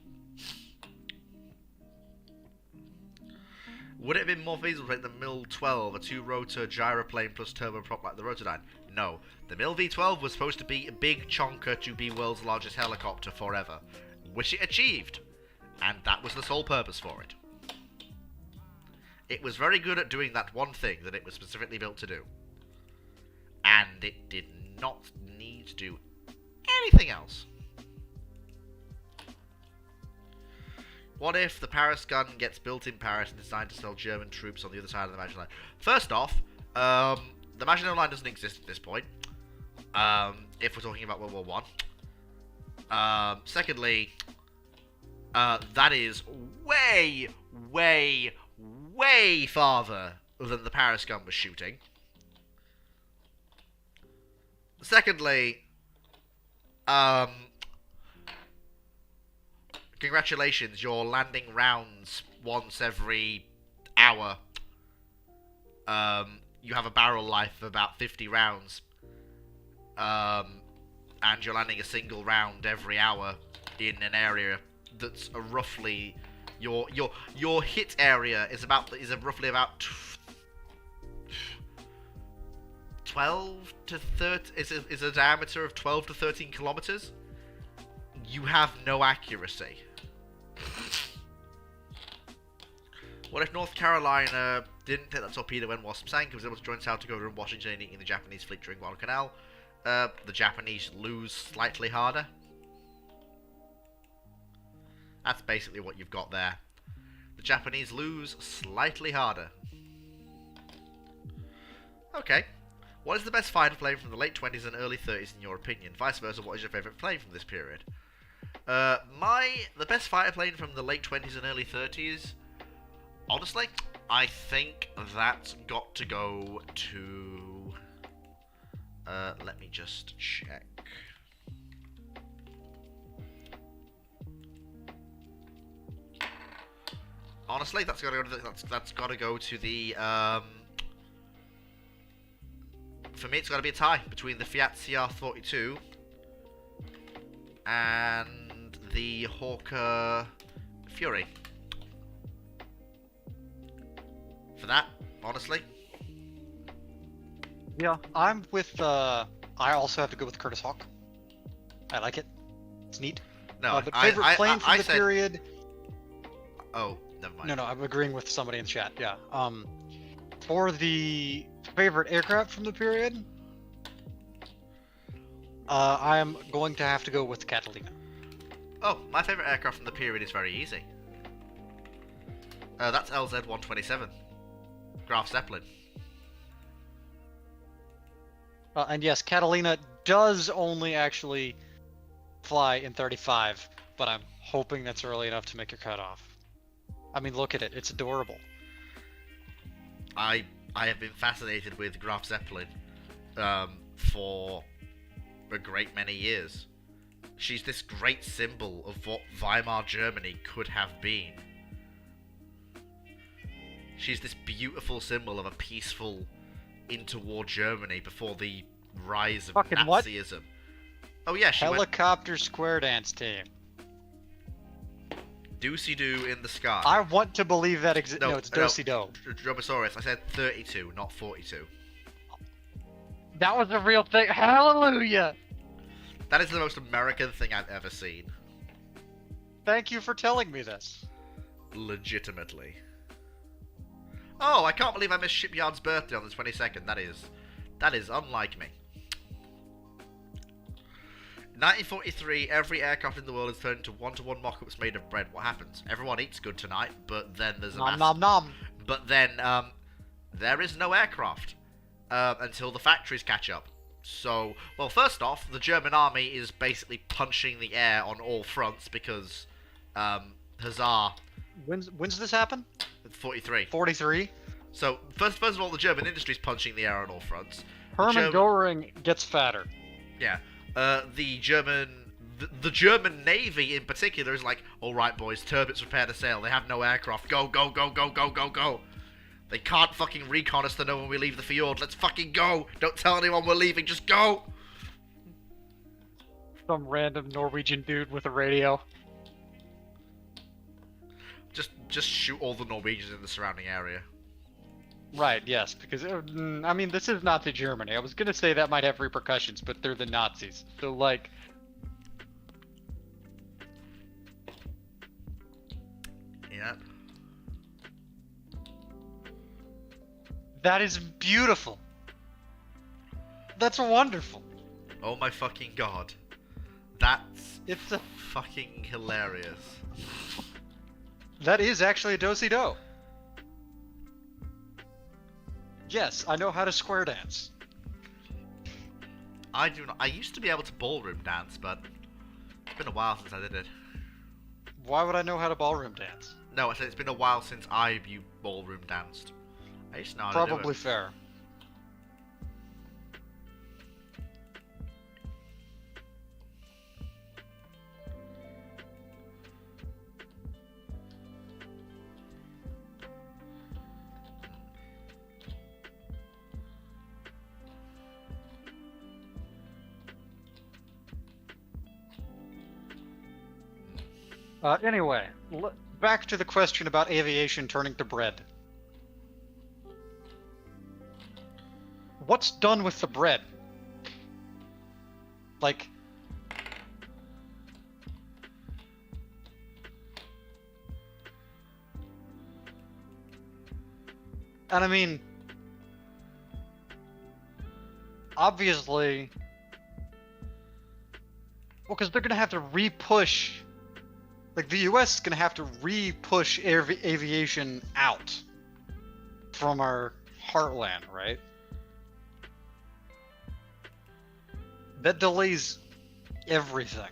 Would it have been more feasible to make the MiL-12 a two-rotor gyroplane plus turboprop like the Rotodyne? No. The MiL V-12 was supposed to be a big chonker to be world's largest helicopter forever, which it achieved, and that was the sole purpose for it. It was very good at doing that one thing that it was specifically built to do. and it did not need to do anything else. What if the Paris gun gets built in Paris and designed to sell German troops on the other side of the Maginot Line? First off, the Maginot Line doesn't exist at this point, if we're talking about World War One. Secondly, that is way, way, way farther than the Paris gun was shooting. Secondly, congratulations, you're landing rounds once every hour. You have a barrel life of about 50 rounds. And you're landing a single round every hour in an area that's roughly your hit area is roughly about 12 to 13 is a diameter of 12 to 13 kilometers. You have no accuracy. What if North Carolina didn't take that torpedo when Wasp sank? It was able to join South Dakota and Washington in the Japanese fleet during Guadalcanal. The Japanese lose slightly harder. That's basically what you've got there. The Japanese lose slightly harder. Okay. What is the best fighter plane from the late 20s and early 30s in your opinion? Vice versa, what is your favourite plane from this period? The best fighter plane from the late 20s and early 30s, honestly, I think that's got to go to... let me just check. Honestly, that's got to go to the for me, it's got to be a tie between the Fiat CR42 and the Hawker Fury. For that, honestly. Yeah, I'm with, I also have to go with Curtis Hawk. I like it. It's neat. No, but favorite plane from the period... Oh, never mind. No, I'm agreeing with somebody in the chat, yeah. For the favorite aircraft from the period, I'm going to have to go with Catalina. Oh, my favorite aircraft from the period is very easy. That's LZ-127. Graf Zeppelin. And yes, Catalina does only actually fly in 35, but I'm hoping that's early enough to make your cutoff. I mean, look at it. It's adorable. I have been fascinated with Graf Zeppelin for a great many years. She's this great symbol of what Weimar Germany could have been. She's this beautiful symbol of a peaceful interwar Germany before the rise of fucking Nazism. What? Oh yeah, she Helicopter Square Dance Team. Doocy-doo in the sky. I want to believe that exists. No, it's Doocy-doo. Dromasaurus, I said 32, not 42. That was a real thing. Hallelujah! That is the most American thing I've ever seen. Thank you for telling me this. Legitimately. Oh, I can't believe I missed Shipyard's birthday on the 22nd. That is unlike me. 1943, every aircraft in the world is turned into one-to-one mock-ups made of bread. What happens? Everyone eats good tonight, but then there's a nom. But then, there is no aircraft until the factories catch up. So, well, first off, the German army is basically punching the air on all fronts because, huzzah. When's this happen? 43. 43? So, first of all, the German industry's punching the air on all fronts. Hermann Göring gets fatter. Yeah. The German Navy in particular is like, alright boys, turbines prepare to sail, they have no aircraft, go, go, go, go, go, go, go. They can't fucking recon us to know when we leave the fjord, let's fucking go, don't tell anyone we're leaving, just go. Some random Norwegian dude with a radio. Just shoot all the Norwegians in the surrounding area. Right, yes, because, I mean, this is Nazi Germany. I was gonna say that might have repercussions, but they're the Nazis. So, like... Yeah. That is beautiful. That's wonderful. Oh my fucking god. That's It's a fucking hilarious. That is actually a do-si-do. Yes, I know how to square dance. I do not. I used to be able to ballroom dance, but it's been a while since I did it. Why would I know how to ballroom dance? No, I said it's been a while since I've ballroom danced. I used to know how to do Probably it. fair. Anyway, back to the question about aviation turning to bread. What's done with the bread? Like... And I mean... Obviously... Well, because they're gonna have to re-push... Like, the US is gonna have to re-push aviation out from our heartland, right? That delays everything.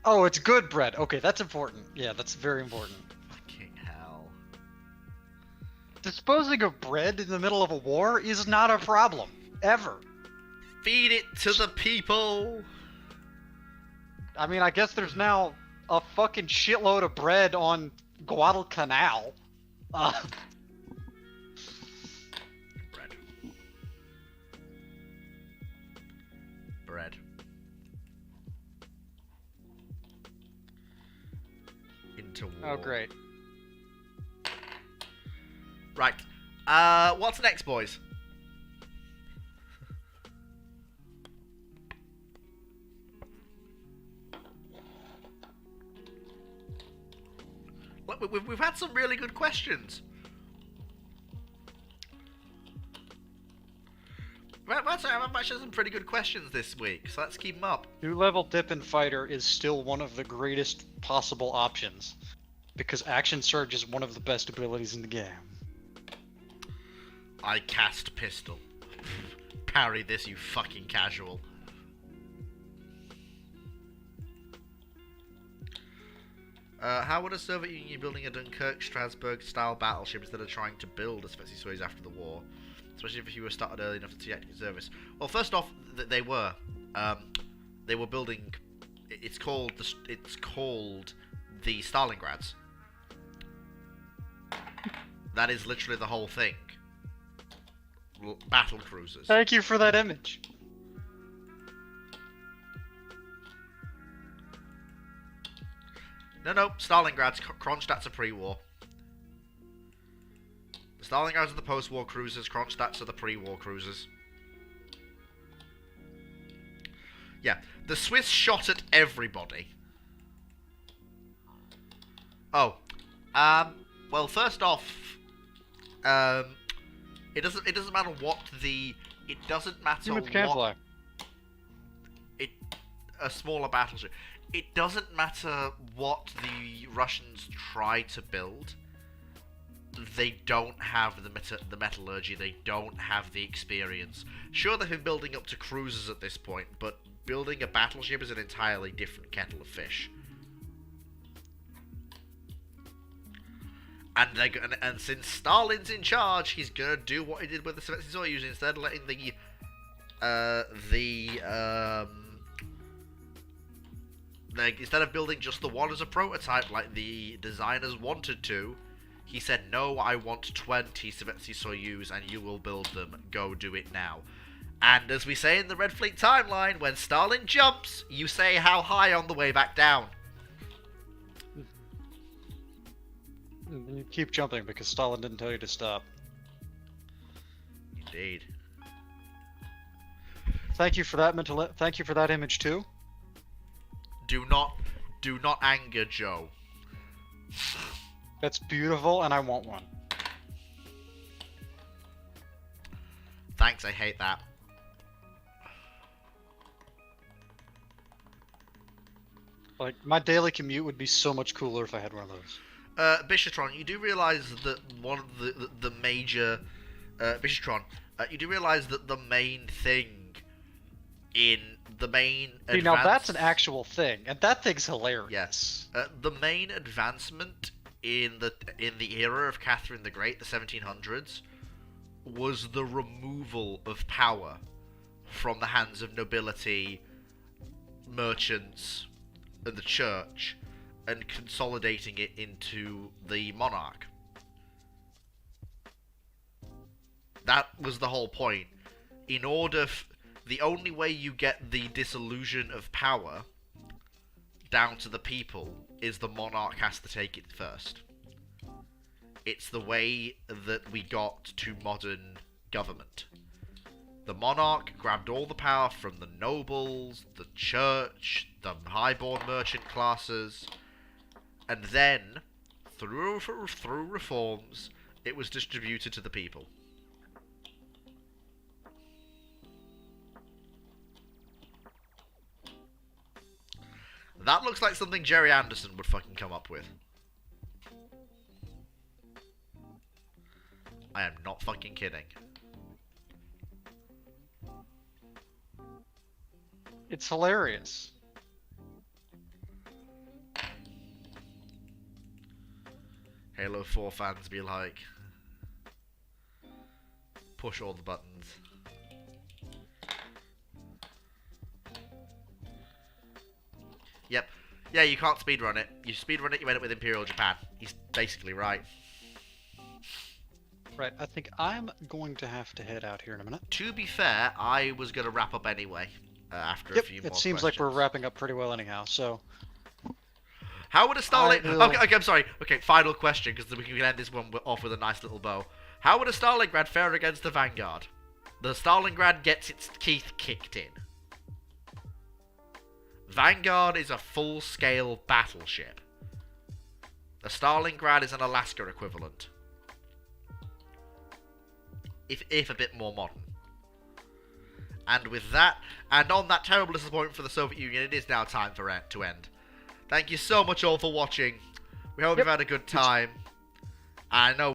Oh, it's good bread. Okay, that's important. Yeah, that's very important. Fucking hell. Disposing of bread in the middle of a war is not a problem. Ever. Feed it to the people! I mean, I guess there's now a fucking shitload of bread on Guadalcanal. Bread. Bread. Into war. Oh, great. Right. What's next, boys? Look, we've had some really good questions. I've actually had some pretty good questions this week, so let's keep them up. 2-level Dippin' Fighter is still one of the greatest possible options, because Action Surge is one of the best abilities in the game. I cast pistol. Parry this, you fucking casual. How would a Soviet Union building a Dunkirk, Strasbourg style battleship instead of trying to build a Spetsy Soyuz after the war? Especially if you were started early enough to see active service. Well, first off, they were. They were building. It's called the Stalingrads. That is literally the whole thing. Battle cruisers. Thank you for that image. No, Stalingrad's Kronstadt's a pre-war. The Stalingrads are the post-war cruisers, Kronstadt's are the pre-war cruisers. Yeah, the Swiss shot at everybody. Oh, well, first off, it doesn't matter what it doesn't matter what a smaller battleship. It doesn't matter what the Russians try to build. They don't have the metallurgy. They don't have the experience. Sure, they've been building up to cruisers at this point, but building a battleship is an entirely different kettle of fish. And since Stalin's in charge, he's gonna do what he did with the Soviet Soyuz. Instead of letting instead of building just the one as a prototype like the designers wanted to, he said, no, I want 20 Sovietsky Soyuz and you will build them. Go do it now. And as we say in the Red Fleet timeline, when Stalin jumps, you say how high on the way back down. You keep jumping because Stalin didn't tell you to stop. Indeed. Thank you for that thank you for that image too. Do not anger Joe. That's beautiful, and I want one. Thanks, I hate that. Like, my daily commute would be so much cooler if I had one of those. Bishatron, you do realise that one of the major... Bishatron, you do realise that the main thing in the main See, now that's an actual thing, and that thing's hilarious. Yes. The main advancement in the era of Catherine the Great, the 1700s, was the removal of power from the hands of nobility, merchants, and the church, and consolidating it into the monarch. That was the whole point. In order, the only way you get the dissolution of power down to the people is the monarch has to take it first. It's the way that we got to modern government. The monarch grabbed all the power from the nobles, the church, the highborn merchant classes, and then, through reforms, it was distributed to the people. That looks like something Jerry Anderson would fucking come up with. I am not fucking kidding. It's hilarious. Halo 4 fans be like, push all the buttons. Yep. Yeah, you can't speedrun it. You speedrun it, you end up with Imperial Japan. He's basically right. Right, I think I'm going to have to head out here in a minute. To be fair, I was going to wrap up anyway, after a few more it seems questions. like we're wrapping up pretty well anyhow, so... How would a Starling... will- Okay, I'm sorry. Okay, final question, because we can end this one off with a nice little bow. How would a Stalingrad fare against the Vanguard? The Stalingrad gets its teeth kicked in. Vanguard is a full-scale battleship. The Stalingrad is an Alaska equivalent. If a bit more modern. And with that, and on that terrible disappointment for the Soviet Union, it is now time for it to end. Thank you so much all for watching. We hope you've had a good time. I know